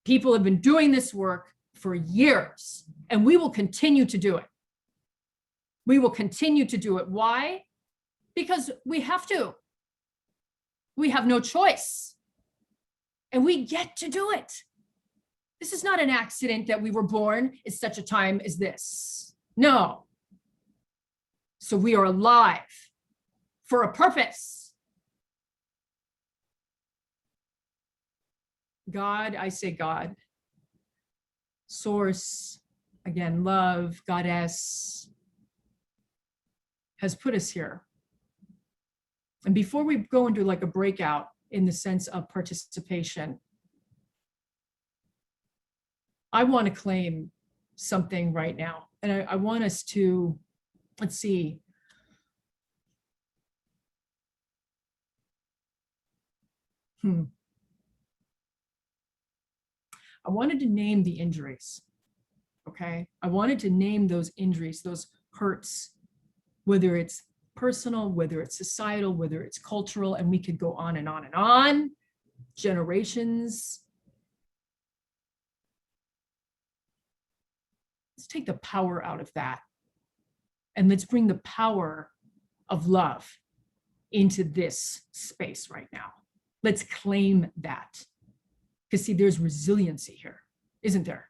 People have been doing this work for years, and we will continue to do it. We will continue to do it. Why? Because we have to. We have no choice. And we get to do it. This is not an accident that we were born at such a time as this. No. So we are alive for a purpose. God, I say God. Source, again, love, goddess, has put us here. And before we go into like a breakout in the sense of participation, I want to claim something right now. And I want us to, let's see. I wanted to name the injuries, okay? I wanted to name those injuries, those hurts, whether it's personal, whether it's societal, whether it's cultural, and we could go on and on and on, generations. Let's take the power out of that. And let's bring the power of love into this space right now. Let's claim that. Because see, there's resiliency here, isn't there?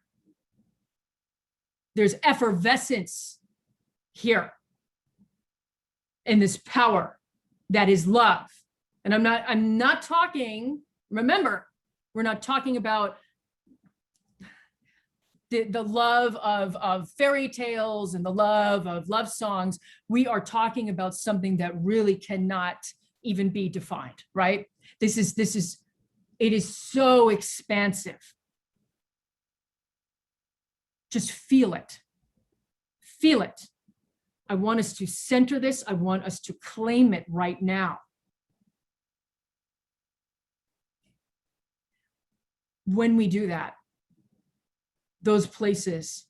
There's effervescence here in this power that is love. And I'm not talking, remember, we're not talking about the love of fairy tales and the love of love songs. We are talking about something that really cannot even be defined, right? It is so expansive. Just feel it. Feel it. I want us to center this. I want us to claim it right now. When we do that, those places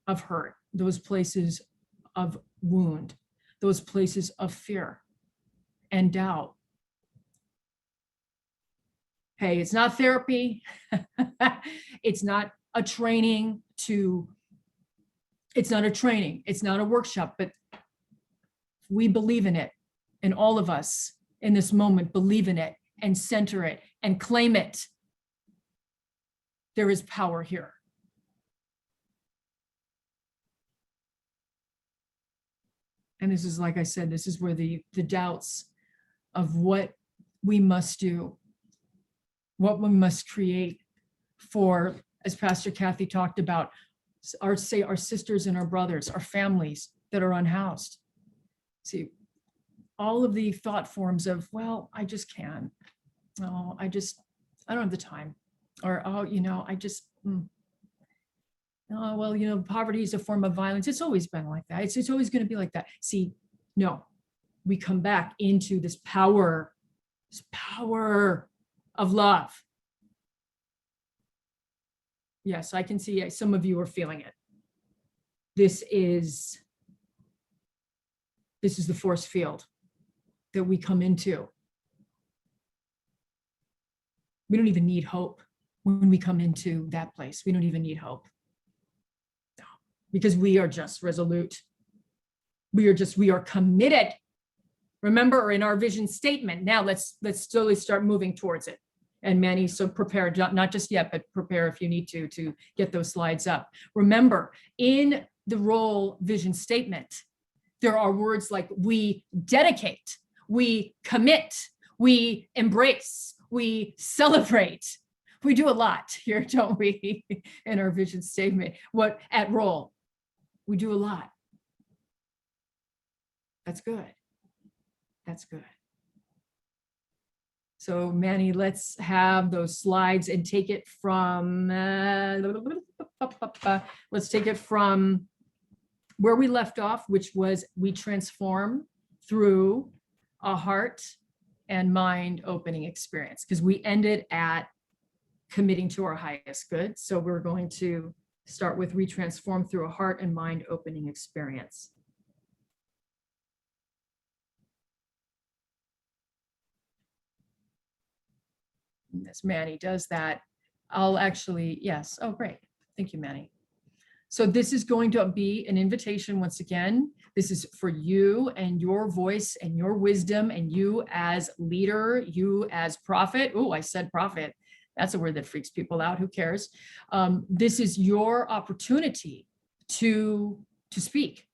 of hurt, those places of wound, those places of fear and doubt. Hey, it's not therapy. It's not a training it's not a training. It's not a workshop, but we believe in it. And all of us in this moment believe in it and center it and claim it. There is power here. And this is, like I said, this is where the doubts of what we must do, what we must create for, as Pastor Kathy talked about, our sisters and our brothers, our families that are unhoused. See, all of the thought forms of, well, I just can't. Oh, I don't have the time. Or, oh, oh, well, poverty is a form of violence. It's always been like that. It's always going to be like that. See, no, we come back into this power of love. Yes, I can see some of you are feeling it. This is the force field that we come into. We don't even need hope when we come into that place. We don't even need hope. No, because we are just resolute. We are committed. Remember, in our vision statement, now let's slowly start moving towards it. And Manny, so prepare, not just yet, but prepare if you need to get those slides up. Remember, in the role vision statement, there are words like we dedicate, we commit, we embrace, we celebrate. We do a lot here, don't we, in our vision statement? What at role? We do a lot. That's good. That's good. So Manny, let's have those slides and take it from, let's take it from where we left off, which was we transform through a heart and mind opening experience, because we ended at committing to our highest good. So we're going to start with retransform through a heart and mind opening experience. as Manny does that, I'll actually, yes. Oh, great. Thank you, Manny. So this is going to be an invitation once again. This is for you and your voice and your wisdom and you as leader, you as prophet. Oh, I said prophet. That's a word that freaks people out. Who cares? This is your opportunity to speak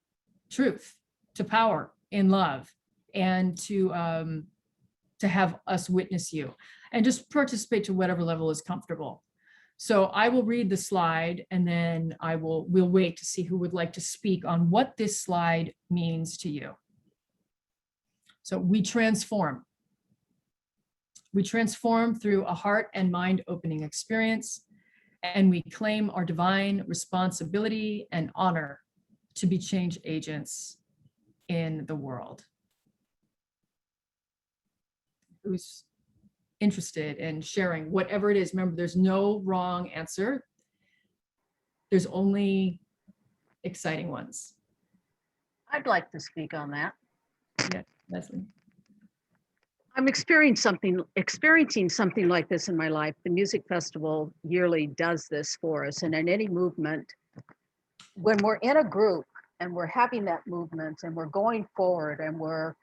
truth, to power in love, and to have us witness you, and just participate to whatever level is comfortable. So I will read the slide and then we'll wait to see who would like to speak on what this slide means to you. So we transform. We transform through a heart and mind opening experience, and we claim our divine responsibility and honor to be change agents in the world. Who's interested in sharing whatever it is? Remember, there's no wrong answer. There's only exciting ones. I'd like to speak on that. Yeah, Leslie. I'm experiencing something like this in my life. The music festival yearly does this for us. And in any movement, when we're in a group and we're having that movement and we're going forward and we're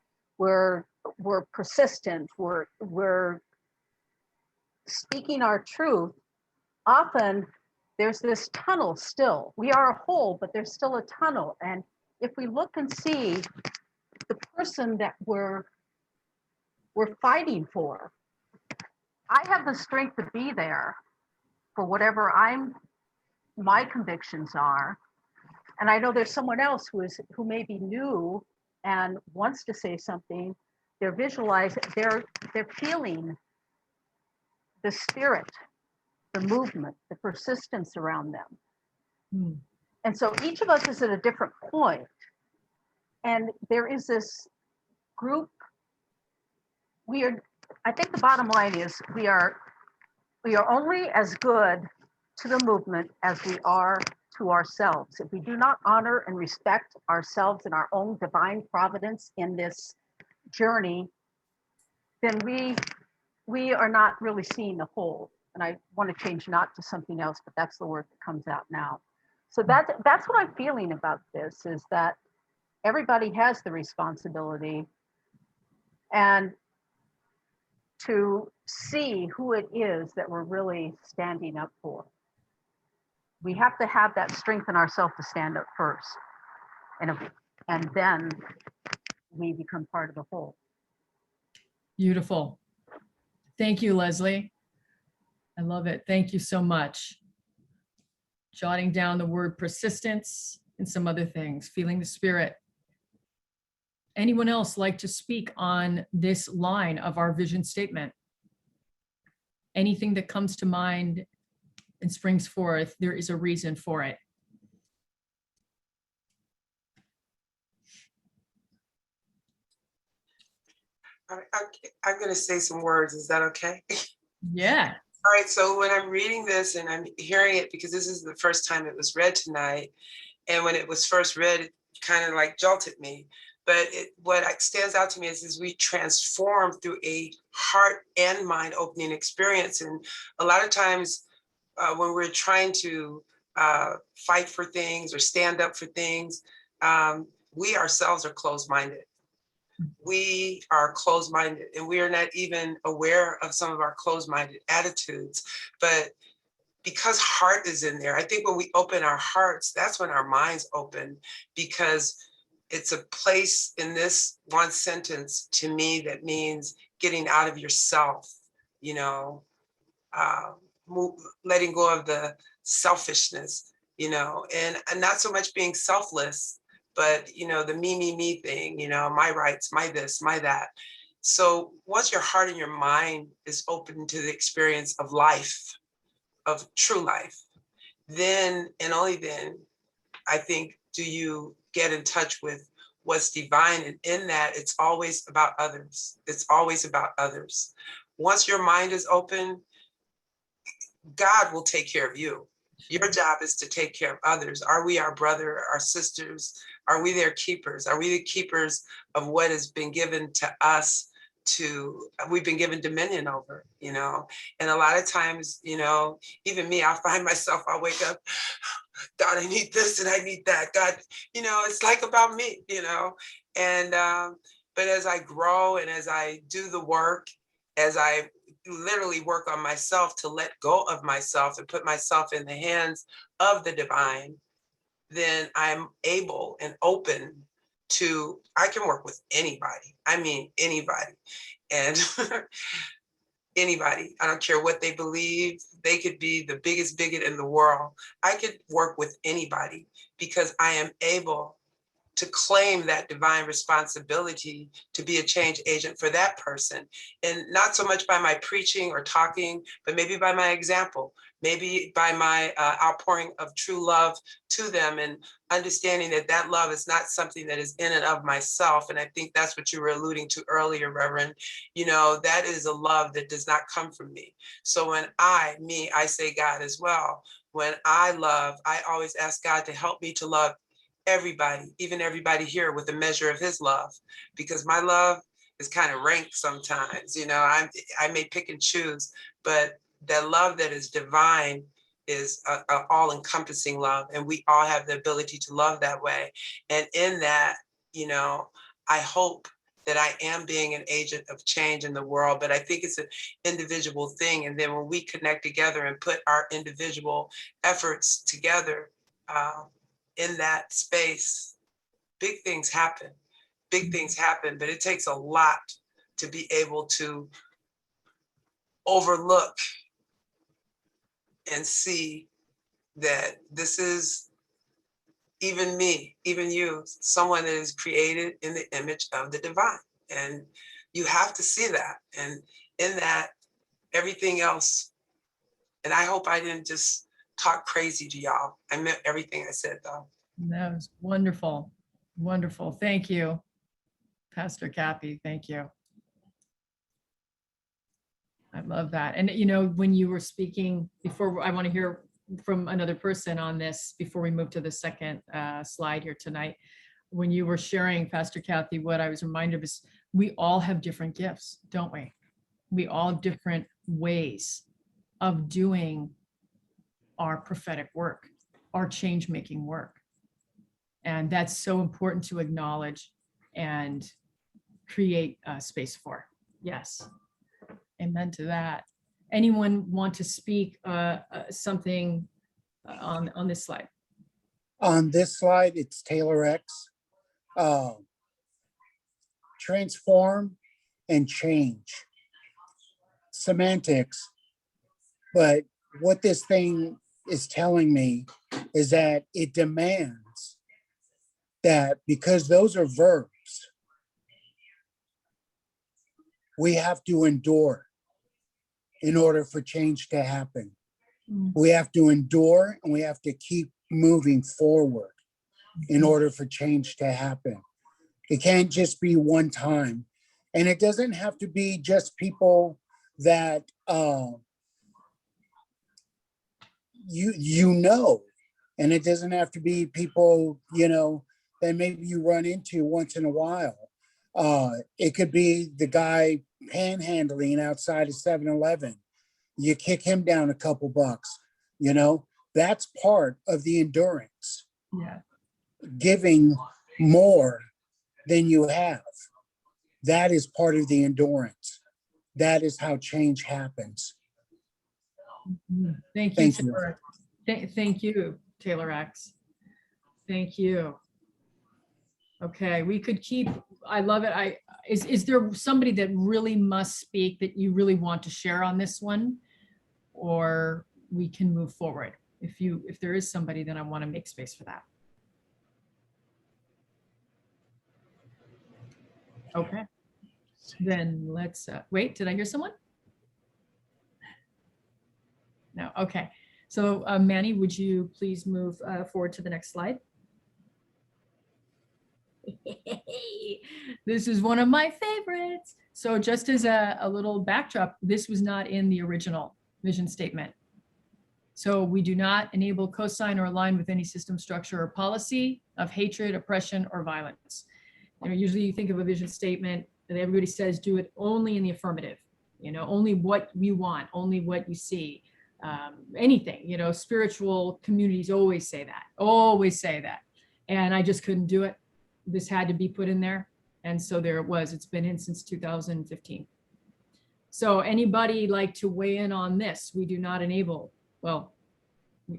persistent, we're speaking our truth, often there's this tunnel still. We are a whole, but there's still a tunnel. And if we look and see the person that we're fighting for, I have the strength to be there for whatever my convictions are. And I know there's someone else who may be new and wants to say something. They're visualizing, they're feeling the spirit, the movement, the persistence around them. And so each of us is at a different point. And there is this group. I think the bottom line is we are only as good to the movement as we are to ourselves. If we do not honor and respect ourselves and our own divine providence in this journey, then we are not really seeing the whole. And I want to change not to something else, but that's the word that comes out now. So that's what I'm feeling about this, is that everybody has the responsibility and to see who it is that we're really standing up for. We have to have that strength in ourselves to stand up first. And then we become part of the whole. Beautiful. Thank you, Leslie. I love it. Thank you so much. Jotting down the word persistence and some other things, feeling the spirit. Anyone else like to speak on this line of our vision statement? Anything that comes to mind and springs forth, there is a reason for it. I'm going to say some words. Is that okay? Yeah. All right. So when I'm reading this and I'm hearing it, because this is the first time it was read tonight, and when it was first read, it kind of like jolted me. But what stands out to me is we transform through a heart and mind opening experience. And a lot of times when we're trying to fight for things or stand up for things, we ourselves are closed-minded. We are closed-minded, and we are not even aware of some of our closed-minded attitudes. But because heart is in there, I think when we open our hearts, that's when our minds open, because it's a place in this one sentence to me that means getting out of yourself, letting go of the selfishness, and not so much being selfless, but, the me thing, my rights, my this, my that. So once your heart and your mind is open to the experience of life, of true life, then and only then, I think, do you get in touch with what's divine. And in that, it's always about others. It's always about others. Once your mind is open, God will take care of you. Your job is to take care of others. Are we our brother, our sisters? Are we their keepers? Are we the keepers of what has been given to us we've been given dominion over, and a lot of times, even me, I'll find myself, I'll wake up, God, I need this and I need that. God, it's like about me, and, but as I grow and as I do the work, as I literally work on myself to let go of myself and put myself in the hands of the divine, then I'm able and open to, I can work with anybody. I mean, anybody. And anybody, I don't care what they believe. They could be the biggest bigot in the world. I could work with anybody because I am able to claim that divine responsibility to be a change agent for that person. And not so much by my preaching or talking, but maybe by my example, maybe by my outpouring of true love to them, and understanding that that love is not something that is in and of myself. And I think that's what you were alluding to earlier, Reverend. That is a love that does not come from me. So when I say God as well. When I love, I always ask God to help me to love everybody, even everybody here, with a measure of his love, because my love is kind of rank sometimes. I may pick and choose, but that love that is divine is a all-encompassing love, and we all have the ability to love that way. And in that, I hope that I am being an agent of change in the world, but I think it's an individual thing. And then when we connect together and put our individual efforts together, in that space, big things happen. Big things happen, but it takes a lot to be able to overlook and see that this is even me, even you, someone that is created in the image of the divine. And you have to see that. And in that, everything else, and I hope I didn't just talk crazy to y'all. I meant everything I said, though. That was wonderful. Wonderful. Thank you, Pastor Kathy. Thank you. I love that. And when you were speaking before, I want to hear from another person on this before we move to the second slide here tonight. When you were sharing, Pastor Kathy, what I was reminded of is we all have different gifts, don't we? We all have different ways of doing our prophetic work, our change-making work. And that's so important to acknowledge and create space for. Yes. Amen to that. Anyone want to speak something on this slide? On this slide, it's Taylor X. Transform and change. Semantics. But what this thing is telling me is that it demands that, because those are verbs, we have to endure in order for change to happen. We have to endure, and we have to keep moving forward in order for change to happen. It can't just be one time. And it doesn't have to be just people that you know, and it doesn't have to be people, that maybe you run into once in a while. It could be the guy panhandling outside of 7-Eleven. You kick him down a couple bucks, that's part of the endurance. Yeah. Giving more than you have. That is part of the endurance. That is how change happens. Thank you. Thank you. Thank you, Taylor X. Thank you. Okay, we could keep, I love it. Is there somebody that really must speak that you really want to share on this one? Or we can move forward. If there is somebody, then I want to make space for that. Okay, then let's wait. Did I hear someone? No. Okay. So Manny, would you please move forward to the next slide? This is one of my favorites. So just as a little backdrop, this was not in the original vision statement. So we do not enable, co-sign, or align with any system, structure, or policy of hatred, oppression, or violence. Usually you think of a vision statement And everybody says do it only in the affirmative, you know, only what you want, only what you see. Anything, you know, spiritual communities always say that, always say that. And I just couldn't do it. This had to be put in there. And so there it was. It's been in since 2015. So anybody like to weigh in on this? We do not enable, well,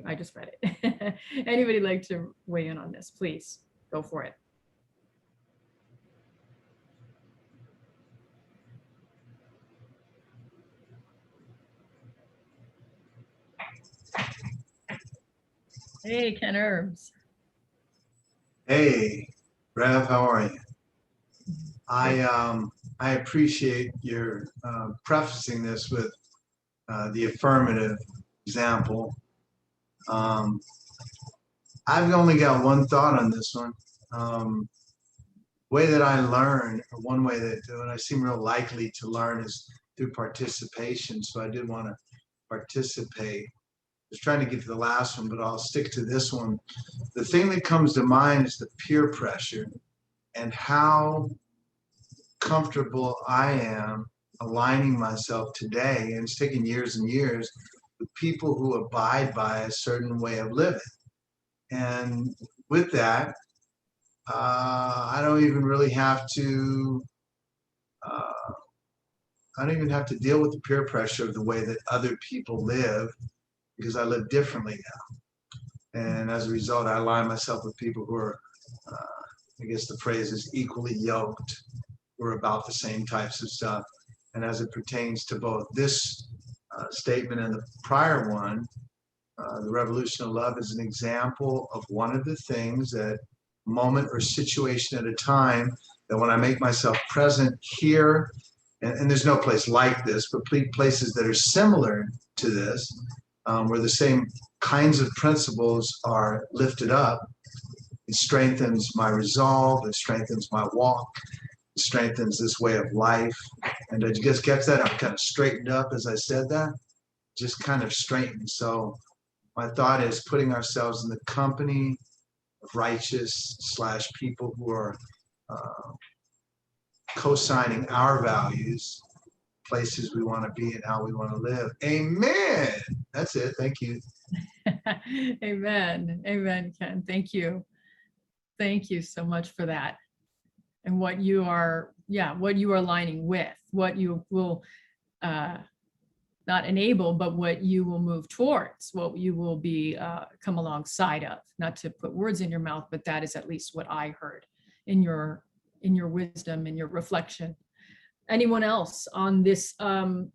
I just read it. Anybody like to weigh in on this? Please go for it. Hey, Ken Herbs. Hey, Rev, how are you? I appreciate your prefacing this with the affirmative example. I've only got one thought on this one. Way that I learn, or one way that when I seem real likely to learn is through participation. So I did want to participate. I was trying to get to the last one, but I'll stick to this one. The thing that comes to mind is the peer pressure and how comfortable I am aligning myself today, and it's taken years and years, with people who abide by a certain way of living. And with that, I don't even really have to, I don't even have to deal with the peer pressure of the way that other people live, because I live differently now. And as a result, I align myself with people who are, I guess the phrase is equally yoked. We're about the same types of stuff. And as it pertains to both this statement and the prior one, the revolution of love is an example of one of the things that moment or situation at a time, that when I make myself present here, and there's no place like this, but places that are similar to this, where the same kinds of principles are lifted up, it strengthens my resolve, it strengthens my walk, it strengthens this way of life. And I just get that, I'm kind of straightened up as I said that, just kind of straightened. So my thought is putting ourselves in the company of righteous / people who are co-signing our values, places we want to be and how we want to live. Amen. That's it. Thank you. Amen. Amen, Ken. Thank you. Thank you so much for that. And what you are, what you are aligning with, what you will not enable, but what you will move towards, what you will be come alongside of. Not to put words in your mouth, but that is at least what I heard in your wisdom, in your reflection. Anyone else on this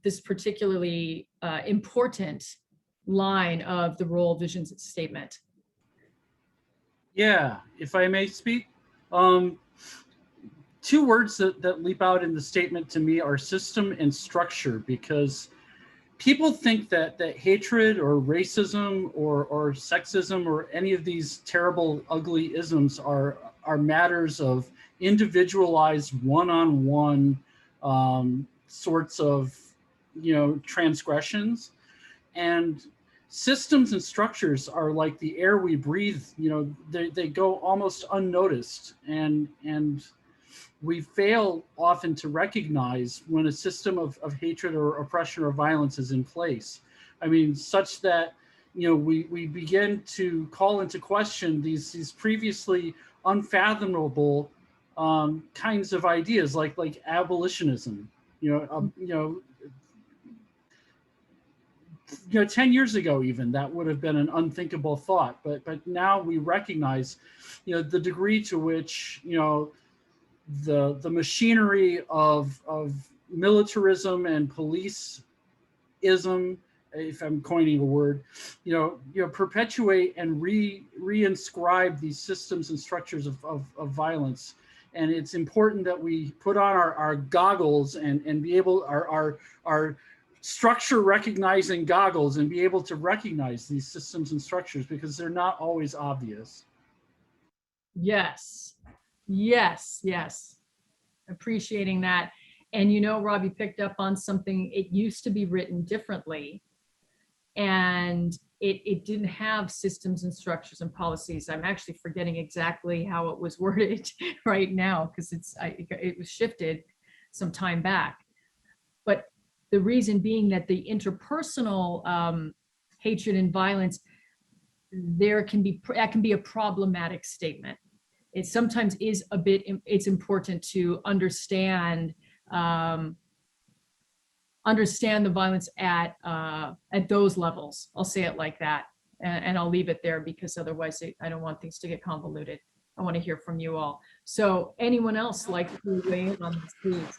this particularly important line of the role vision statement? Yeah, if I may speak. Two words that leap out in the statement to me are system and structure, because people think that hatred or racism or sexism or any of these terrible, ugly isms are matters of individualized one-on-one sorts of, transgressions. And systems and structures are like the air we breathe. They go almost unnoticed, and we fail often to recognize when a system of hatred or oppression or violence is in place. I mean, such that, we begin to call into question these previously unfathomable kinds of ideas, like abolitionism. 10 years ago, even, that would have been an unthinkable thought. But now we recognize, the degree to which, the machinery of militarism and policeism, if I'm coining a word, perpetuate and reinscribe these systems and structures of violence. And it's important that we put on our goggles and be able, our structure recognizing goggles, and be able to recognize these systems and structures, because they're not always obvious. Yes. Yes. Yes. Appreciating that. And Robbie picked up on something. It used to be written differently, and it didn't have systems and structures and policies. I'm actually forgetting exactly how it was worded right now, because it was shifted some time back. But the reason being that the interpersonal hatred and violence, that can be a problematic statement. It sometimes is a bit, it's important to understand the violence at those levels. I'll say it like that, and I'll leave it there, because otherwise I don't want things to get convoluted. I want to hear from you all. So anyone else like to weigh in on this, please?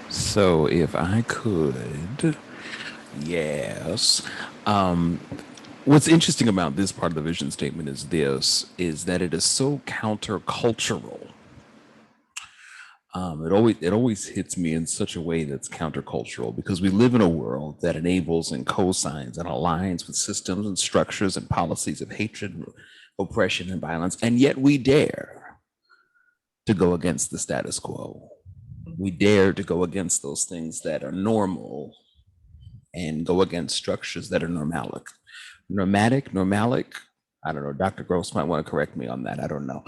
So if I could, yes. What's interesting about this part of the vision statement is that it is so countercultural. It always hits me in such a way that's countercultural, because we live in a world that enables and co-signs and aligns with systems and structures and policies of hatred, oppression, and violence, and yet we dare to go against the status quo. We dare to go against those things that are normal and go against structures that are normalic. I don't know. Dr. Gross might want to correct me on that. I don't know.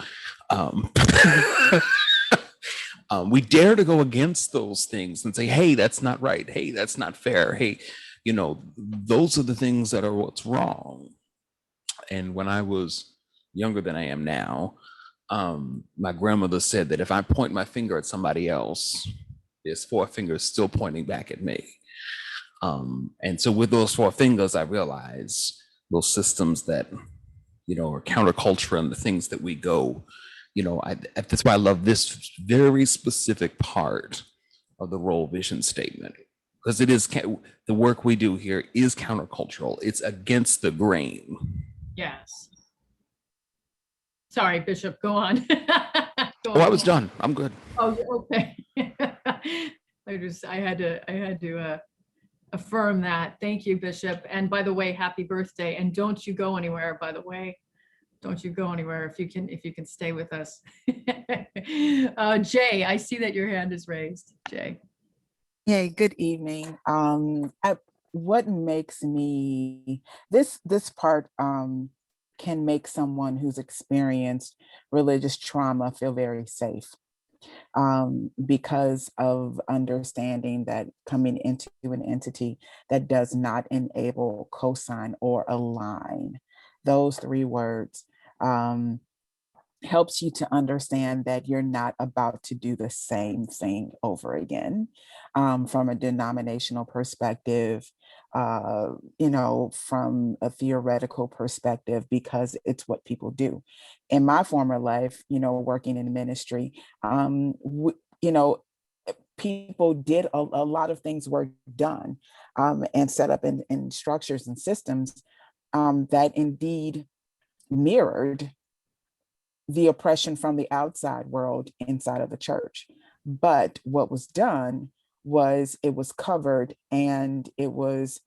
We dare to go against those things and say, hey, that's not right. Hey, that's not fair. Hey, those are the things that are what's wrong. And when I was younger than I am now, my grandmother said that if I point my finger at somebody else, there's 4 fingers still pointing back at me. And so with those 4 fingers, I realized those systems that, are counterculture and the things that we go, that's why I love this very specific part of the role vision statement, because it is the work we do here is countercultural. It's against the grain. Yes. Sorry, Bishop, go on. I was done. I'm good. Oh, okay. I had to affirm that. Thank you, Bishop. And by the way, happy birthday. And don't you go anywhere, by the way. Don't you go anywhere if you can stay with us. Jay, I see that your hand is raised. Jay. Hey, good evening. What makes me this part can make someone who's experienced religious trauma feel very safe, because of understanding that coming into an entity that does not enable, cosign, or align, those 3 words, helps you to understand that you're not about to do the same thing over again, from a denominational perspective, from a theoretical perspective, because it's what people do. In my former life, working in ministry, people did a lot of things were done and set up in structures and systems that indeed mirrored the oppression from the outside world inside of the church. But what was done was it was covered and it was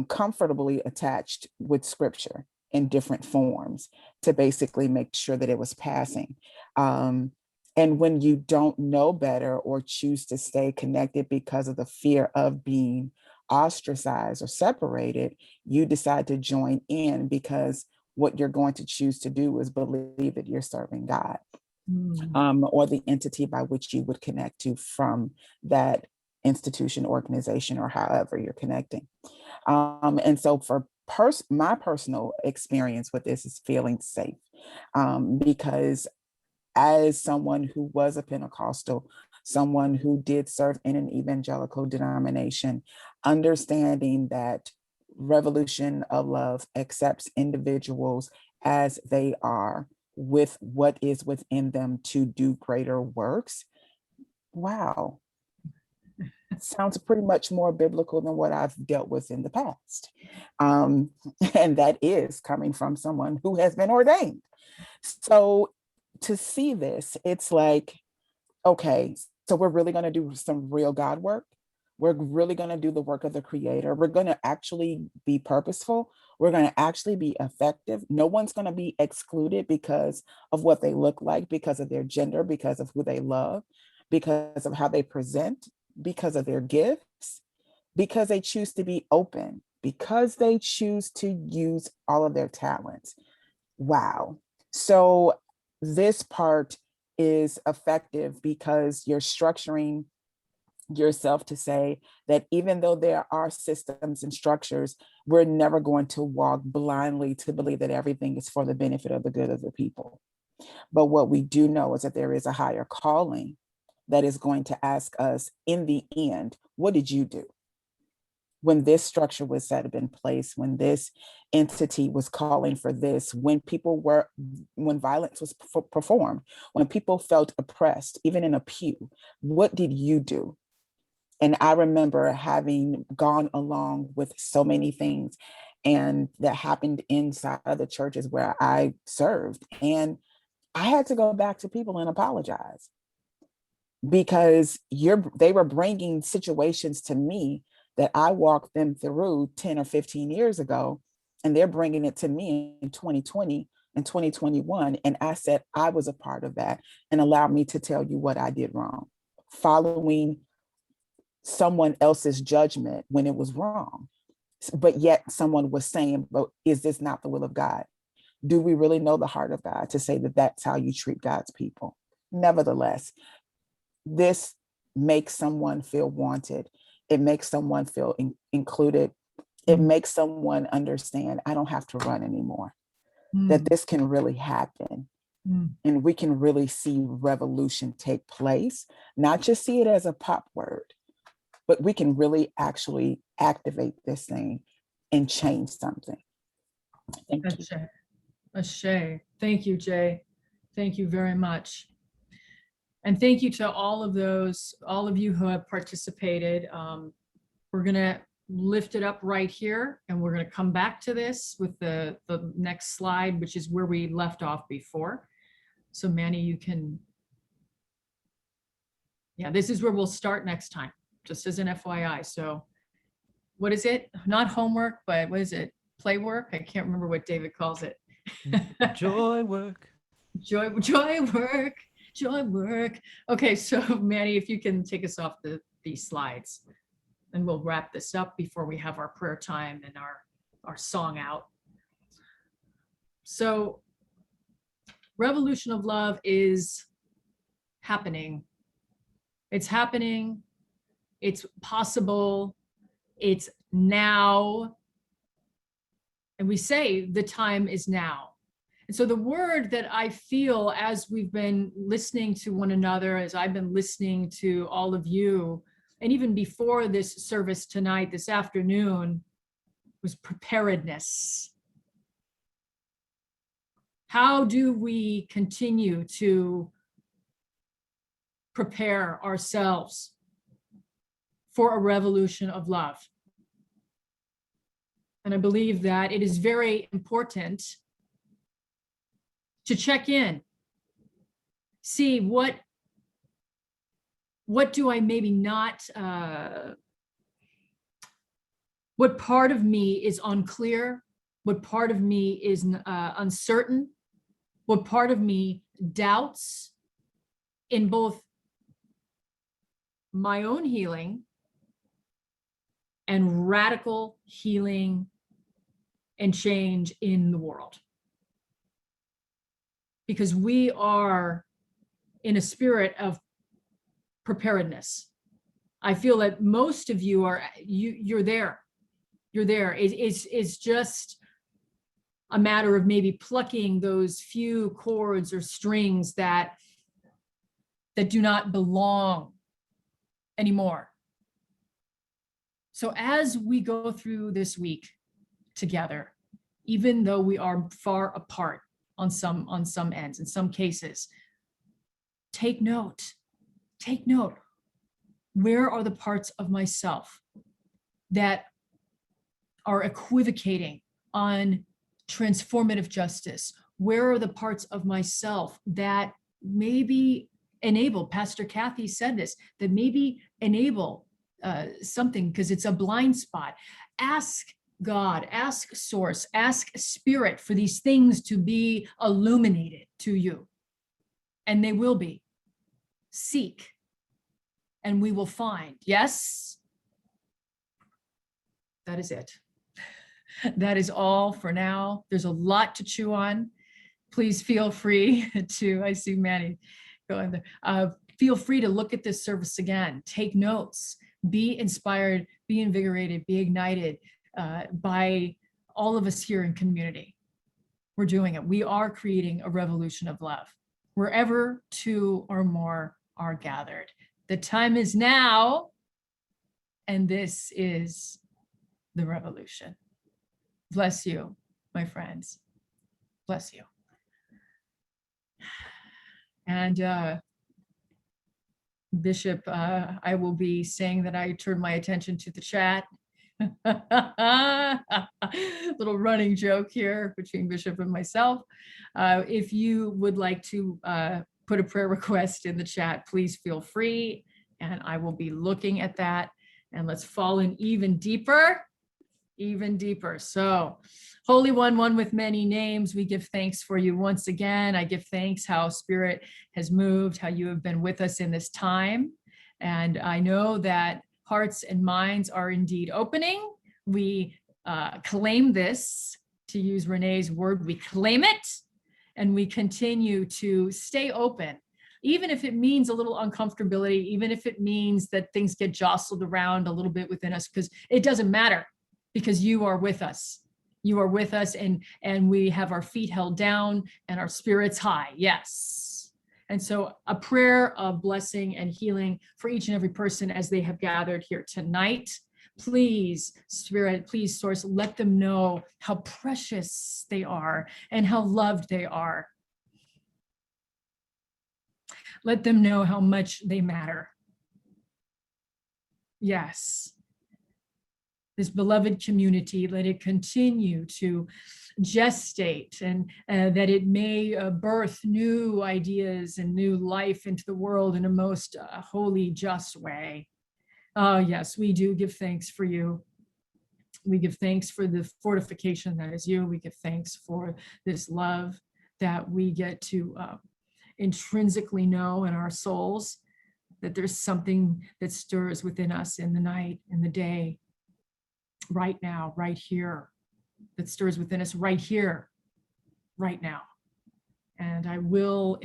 comfortably attached with scripture in different forms to basically make sure that it was passing. And when you don't know better or choose to stay connected because of the fear of being ostracized or separated, you decide to join in because what you're going to choose to do is believe that you're serving God, or the entity by which you would connect to from that institution, organization, or however you're connecting. And so for my personal experience with this is feeling safe, because as someone who was a Pentecostal, someone who did serve in an evangelical denomination, understanding that Revolution of Love accepts individuals as they are with what is within them to do greater works. Wow. Sounds pretty much more biblical than what I've dealt with in the past. And that is coming from someone who has been ordained. So to see this, it's like, okay, so we're really going to do some real God work. We're really going to do the work of the Creator. We're going to actually be purposeful. We're going to actually be effective. No one's going to be excluded because of what they look like, because of their gender, because of who they love, because of how they present, because of their gifts, because they choose to be open, because they choose to use all of their talents. Wow. So this part is effective because you're structuring yourself to say that even though there are systems and structures, we're never going to walk blindly to believe that everything is for the benefit of the good of the people. But what we do know is that there is a higher calling that is going to ask us in the end, what did you do? When this structure was set up in place, when this entity was calling for this, when violence was performed, when people felt oppressed, even in a pew, what did you do? And I remember having gone along with so many things and that happened inside of the churches where I served. And I had to go back to people and apologize because they were bringing situations to me that I walked them through 10 or 15 years ago, and they're bringing it to me in 2020 and 2021. And I said, I was a part of that, and allow me to tell you what I did wrong, following someone else's judgment when it was wrong. But yet someone was saying, but is this not the will of God? Do we really know the heart of God to say that that's how you treat God's people? Nevertheless, this makes someone feel wanted. It makes someone feel included. It makes someone understand I don't have to run anymore, that this can really happen. And we can really see revolution take place, not just see it as a pop word, but we can really actually activate this thing and change something. Thank you. Ashe. Thank you, Jay. Thank you very much. And thank you to all of you who have participated. We're gonna lift it up right here, and we're gonna come back to this with the next slide, which is where we left off before. So Manny, you can, yeah, this is where we'll start next time, just as an FYI. So what is it? Not homework, but what is it? Play work? I can't remember what David calls it. Joy work. Joy work. Joy work. Okay, so Manny, if you can take us off these slides, and we'll wrap this up before we have our prayer time and our song out. So Revolution of Love is happening. It's happening. It's possible. It's now. And we say the time is now. And so the word that I feel as we've been listening to one another, as I've been listening to all of you, and even before this service tonight, this afternoon, was preparedness. How do we continue to prepare ourselves for a revolution of love? And I believe that it is very important to check in, see what do I maybe not, what part of me is unclear, what part of me is uncertain, what part of me doubts in both my own healing and radical healing and change in the world. Because we are in a spirit of preparedness. I feel that most of you are, you're there. You're there. It's just a matter of maybe plucking those few chords or strings that do not belong anymore. So as we go through this week together, even though we are far apart on some ends, in some cases, take note. Where are the parts of myself that are equivocating on transformative justice? Where are the parts of myself that maybe enable, Pastor Kathy said this, that maybe enable something because it's a blind spot? Ask God, ask Source, ask Spirit for these things to be illuminated to you. And they will be. Seek, and we will find. Yes? That is it. That is all for now. There's a lot to chew on. Please feel free to, I see Manny, go in there. Feel free to look at this service again, take notes, be inspired, be invigorated, be ignited by all of us here in community. We're doing it. We are creating a revolution of love. Wherever two or more are gathered. The time is now, and this is the revolution. Bless you, my friends. Bless you. And Bishop, I will be saying that I turn my attention to the chat. Little running joke here between Bishop and myself. If you would like to put a prayer request in the chat, please feel free, and I will be looking at that. And let's fall in even deeper, even deeper. So, Holy One, one with many names, we give thanks for you once again. I give thanks how Spirit has moved, how you have been with us in this time. And I know that hearts and minds are indeed opening. We claim this, to use Renee's word, we claim it, and we continue to stay open, even if it means a little uncomfortability, even if it means that things get jostled around a little bit within us, because it doesn't matter, because you are with us. You are with us, and we have our feet held down and our spirits high. Yes. And so a prayer of blessing and healing for each and every person as they have gathered here tonight. Please, Spirit, please, Source, let them know how precious they are and how loved they are. Let them know how much they matter. Yes. This beloved community, let it continue to gestate, and that it may birth new ideas and new life into the world in a most holy, just way. Yes, we do give thanks for you. We give thanks for the fortification that is you. We give thanks for this love that we get to intrinsically know in our souls, that there's something that stirs within us in the night, in the day, right now, right here, that stirs within us right here, right now. And I will,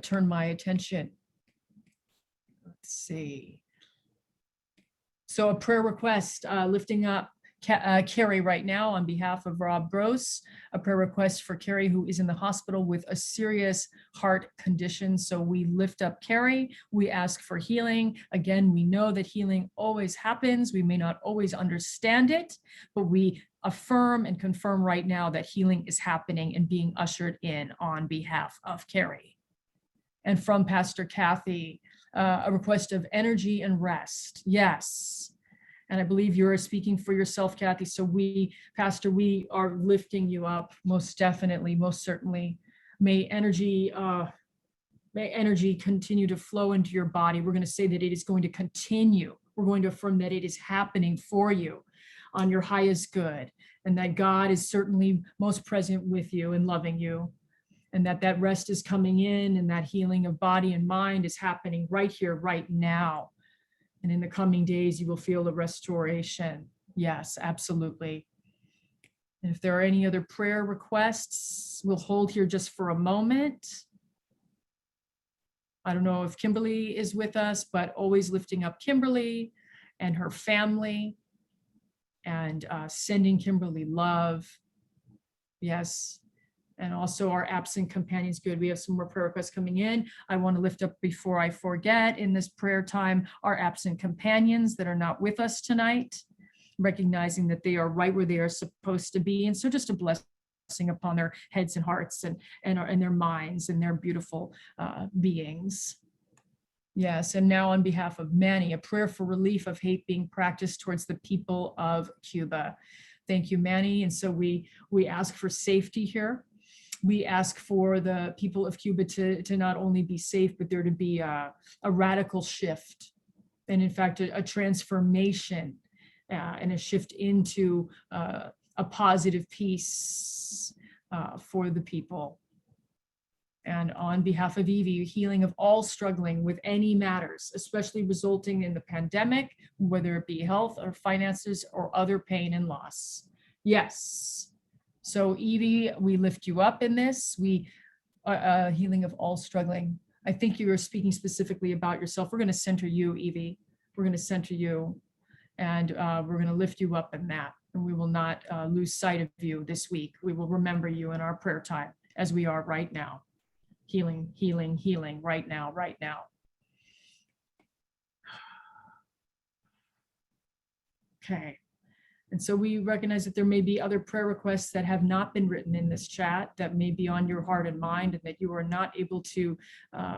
turn my attention. Let's see. So a prayer request, lifting up Carrie right now on behalf of Rob Gross, a prayer request for Carrie, who is in the hospital with a serious heart condition. So we lift up Carrie, we ask for healing. Again, we know that healing always happens. We may not always understand it, but we affirm and confirm right now that healing is happening and being ushered in on behalf of Carrie. And from Pastor Kathy, a request of energy and rest. Yes. And I believe you're speaking for yourself, Kathy. So we, Pastor, we are lifting you up, most definitely, most certainly. May energy continue to flow into your body. We're going to say that it is going to continue. We're going to affirm that it is happening for you on your highest good, and that God is certainly most present with you and loving you, and that rest is coming in, and that healing of body and mind is happening right here, right now. And in the coming days, you will feel a restoration. Yes, absolutely. And if there are any other prayer requests, we'll hold here just for a moment. I don't know if Kimberly is with us, but always lifting up Kimberly and her family, and sending Kimberly love. Yes. And also our absent companions. Good. We have some more prayer requests coming in. I want to lift up, before I forget, in this prayer time, our absent companions that are not with us tonight, recognizing that they are right where they are supposed to be. And so just a blessing upon their heads and hearts and their minds and their beautiful beings. Yes. And now on behalf of Manny, a prayer for relief of hate being practiced towards the people of Cuba. Thank you, Manny. And so we ask for safety here. We ask for the people of Cuba to not only be safe, but there to be a radical shift, and in fact, a transformation and a shift into a positive peace for the people. And on behalf of Evie, healing of all struggling with any matters, especially resulting in the pandemic, whether it be health or finances or other pain and loss. Yes. So Evie, we lift you up in this. We healing of all struggling. I think you are speaking specifically about yourself. We're going to center you, Evie. We're going to center you, and we're going to lift you up in that. And we will not lose sight of you this week. We will remember you in our prayer time as we are right now. Healing, healing, healing right now, right now. Okay. And so we recognize that there may be other prayer requests that have not been written in this chat that may be on your heart and mind, and that you are not able to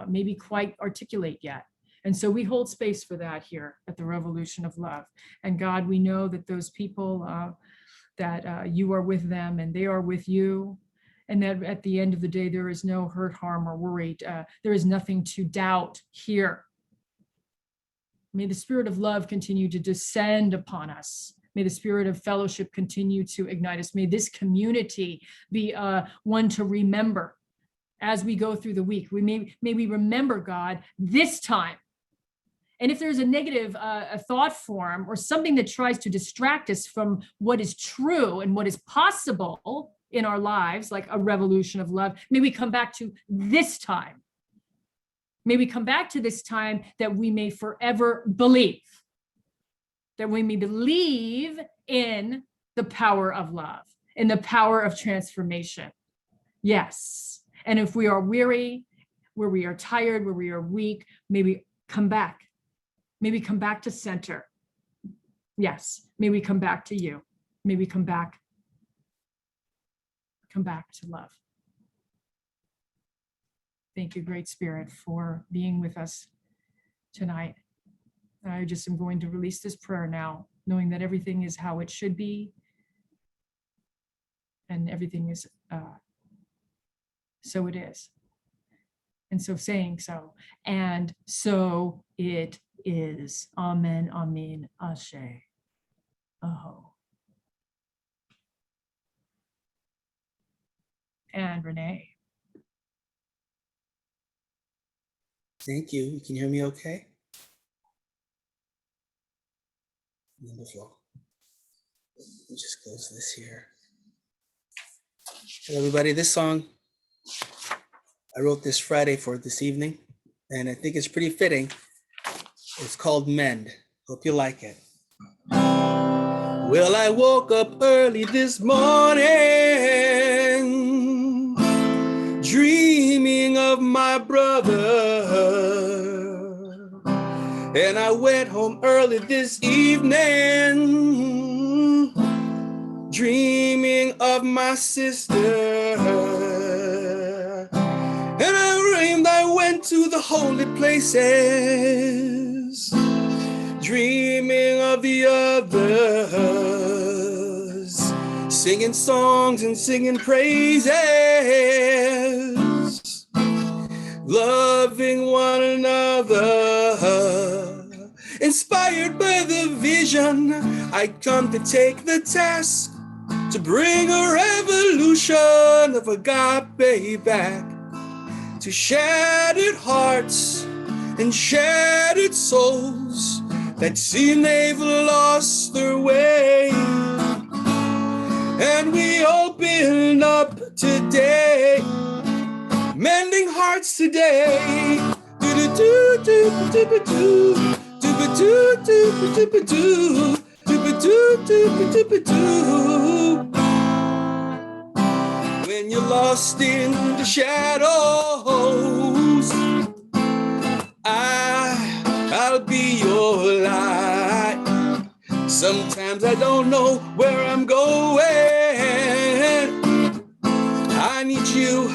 maybe quite articulate yet. And so we hold space for that here at the Revolution of Love. And God, we know that those people, that you are with them and they are with you. And that at the end of the day, there is no hurt, harm, or worry. There is nothing to doubt here. May the spirit of love continue to descend upon us. May the spirit of fellowship continue to ignite us. May this community be one to remember as we go through the week. May we remember, God, this time. And if there's a negative a thought form or something that tries to distract us from what is true and what is possible in our lives, like a revolution of love, may we come back to this time. May we come back to this time that we may forever believe. That we may believe in the power of love, in the power of transformation. Yes. And if we are weary, where we are tired, where we are weak, may we come back. May we come back to center. Yes. May we come back to you. May we come back to love. Thank you, Great Spirit, for being with us tonight. I just am going to release this prayer now, knowing that everything is how it should be, and everything is so it is. And so saying so, and so it is. Amen, amen, ashe, aho. And Rene. Thank you. You can hear me okay? Wonderful. Let me just close this here. Hey everybody, this song, I wrote this Friday for this evening, and I think it's pretty fitting. It's called Mend. Hope you like it. Well, I woke up early this morning, dreaming of my brother. And I went home early this evening, dreaming of my sister. And I dreamed I went to the holy places, dreaming of the others, singing songs and singing praises, loving one another. Inspired by the vision, I come to take the task to bring a revolution of agape back to shattered hearts and shattered souls that seem they've lost their way. And we open up today, mending hearts today. When you're lost in the shadows, I'll be your light. Sometimes I don't know where I'm going. I need you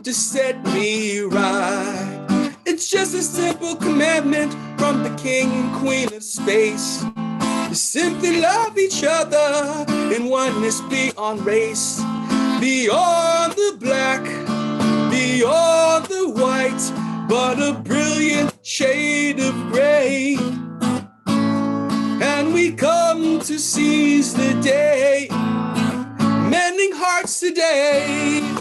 to set me right. It's just a simple commandment from the king and queen of space, to simply love each other in oneness beyond race, beyond the black, beyond the white, but a brilliant shade of gray. And we come to seize the day, mending hearts today.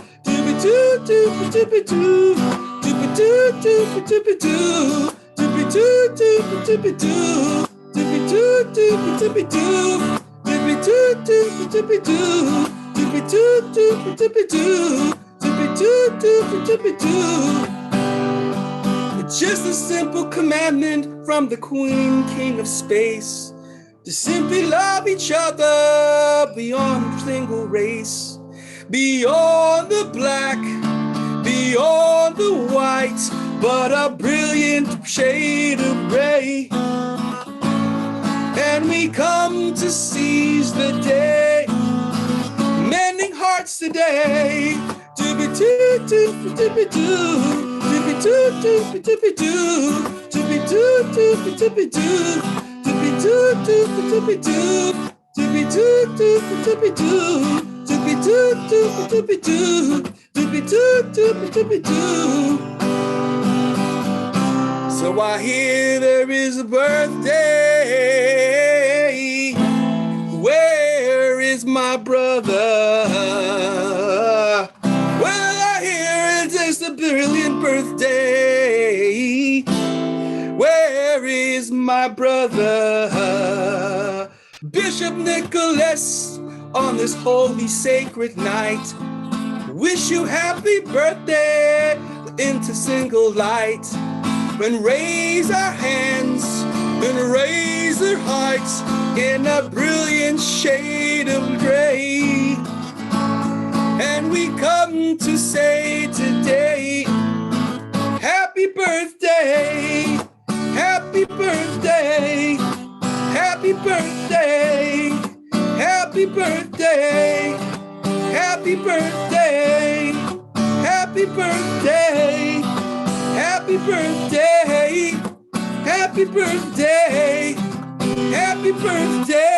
It's just a simple commandment from the Queen, King of Space, to simply love each other beyond single race, beyond the black, beyond the white, but a brilliant shade of gray. And we come to seize the day, mending hearts today. So I hear there is a birthday. Where is my brother? Well, I hear it's just a brilliant birthday. Where is my brother? Bishop Nicholas, on this holy sacred night, wish you happy birthday into single light. When raise our hands, then raise our hearts in a brilliant shade of gray. And we come to say today, happy birthday, happy birthday, happy birthday, happy birthday, happy birthday, happy birthday, happy birthday, happy birthday, happy birthday.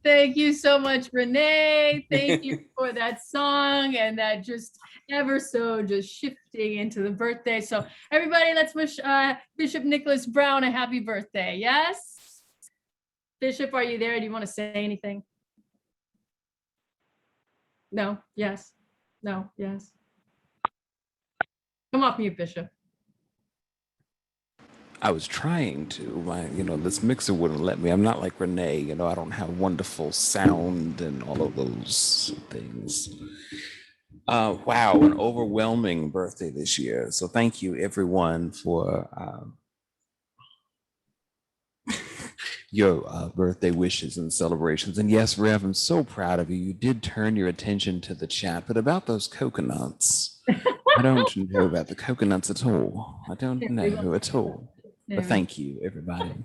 Thank you so much, Renee. Thank you for that song and that just ever so just shifting into the birthday. So everybody, let's wish Bishop Nicholas Brown a happy birthday. Yes? Bishop, are you there? Do you want to say anything? No, yes, no, yes. Come off mute, Bishop. I was trying to, this mixer wouldn't let me. I'm not like Renee, I don't have wonderful sound and all of those things. Wow, an overwhelming birthday this year. So thank you everyone for your birthday wishes and celebrations. And yes, Rev, I'm so proud of you. You did turn your attention to the chat, but about those coconuts, I don't know about the coconuts at all. I don't know at all. But thank you, everybody.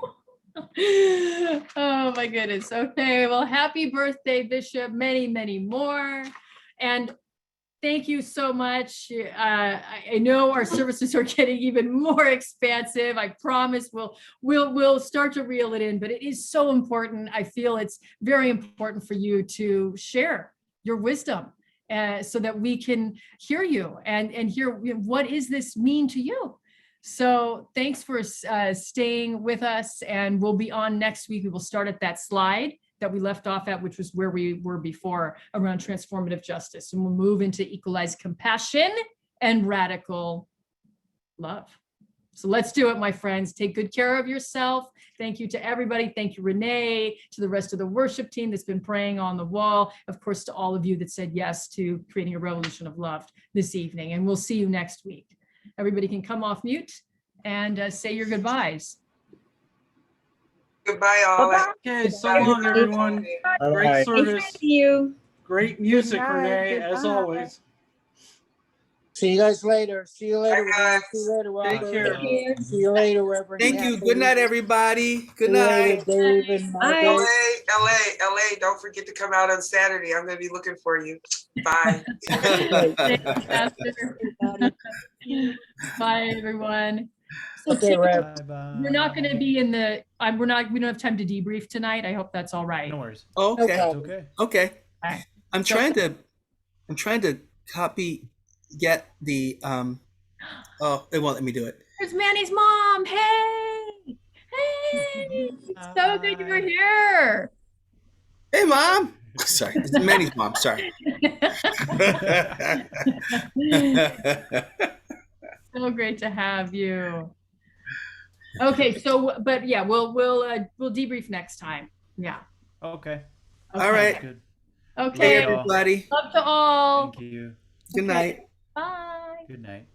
Oh my goodness. Okay. Well, happy birthday, Bishop. Many, many more. And thank you so much. I know our services are getting even more expansive. I promise we'll start to reel it in, but it is so important. I feel it's very important for you to share your wisdom so that we can hear you and hear what does this mean to you. So thanks for staying with us, and we'll be on next week. We will start at that slide that we left off at, which was where we were before around transformative justice. And we'll move into equalized compassion and radical love. So let's do it, my friends. Take good care of yourself. Thank you to everybody. Thank you, Renee, to the rest of the worship team that's been praying on the wall. Of course, to all of you that said yes to creating a revolution of love this evening. And we'll see you next week. Everybody can come off mute and say your goodbyes. Goodbye, all. Okay, so long, everyone. Great service. Thank you. Great music, Good night, Renee, good as night. always. See you guys later. See you later, Bye, Rev. guys. See you later, Take Robert. care. See you later, Reverend. Thank you. Kathy. Good night, everybody. Good See you later, night. Dave and Margaret. LA, don't forget to come out on Saturday. I'm going to be looking for you. Bye. Thank you, Pastor. Bye, everyone. So Okay, Rev. Bye-bye. we're not going to be in the. We don't have time to debrief tonight. I hope that's all right. No worries. Okay. Okay. It's okay. Okay. Right. I'm trying to get the oh, it won't let me do it. There's Manny's mom. Hey, hey, so good you were here. Hey, Mom. Sorry, it's Manny's mom. Sorry. So great to have you. Okay, so but yeah, we'll debrief next time. Yeah. Okay. All Okay. right. Good. Okay. Love y'all. Everybody. Love to all. Thank you. Good Okay. night. Bye. Good night.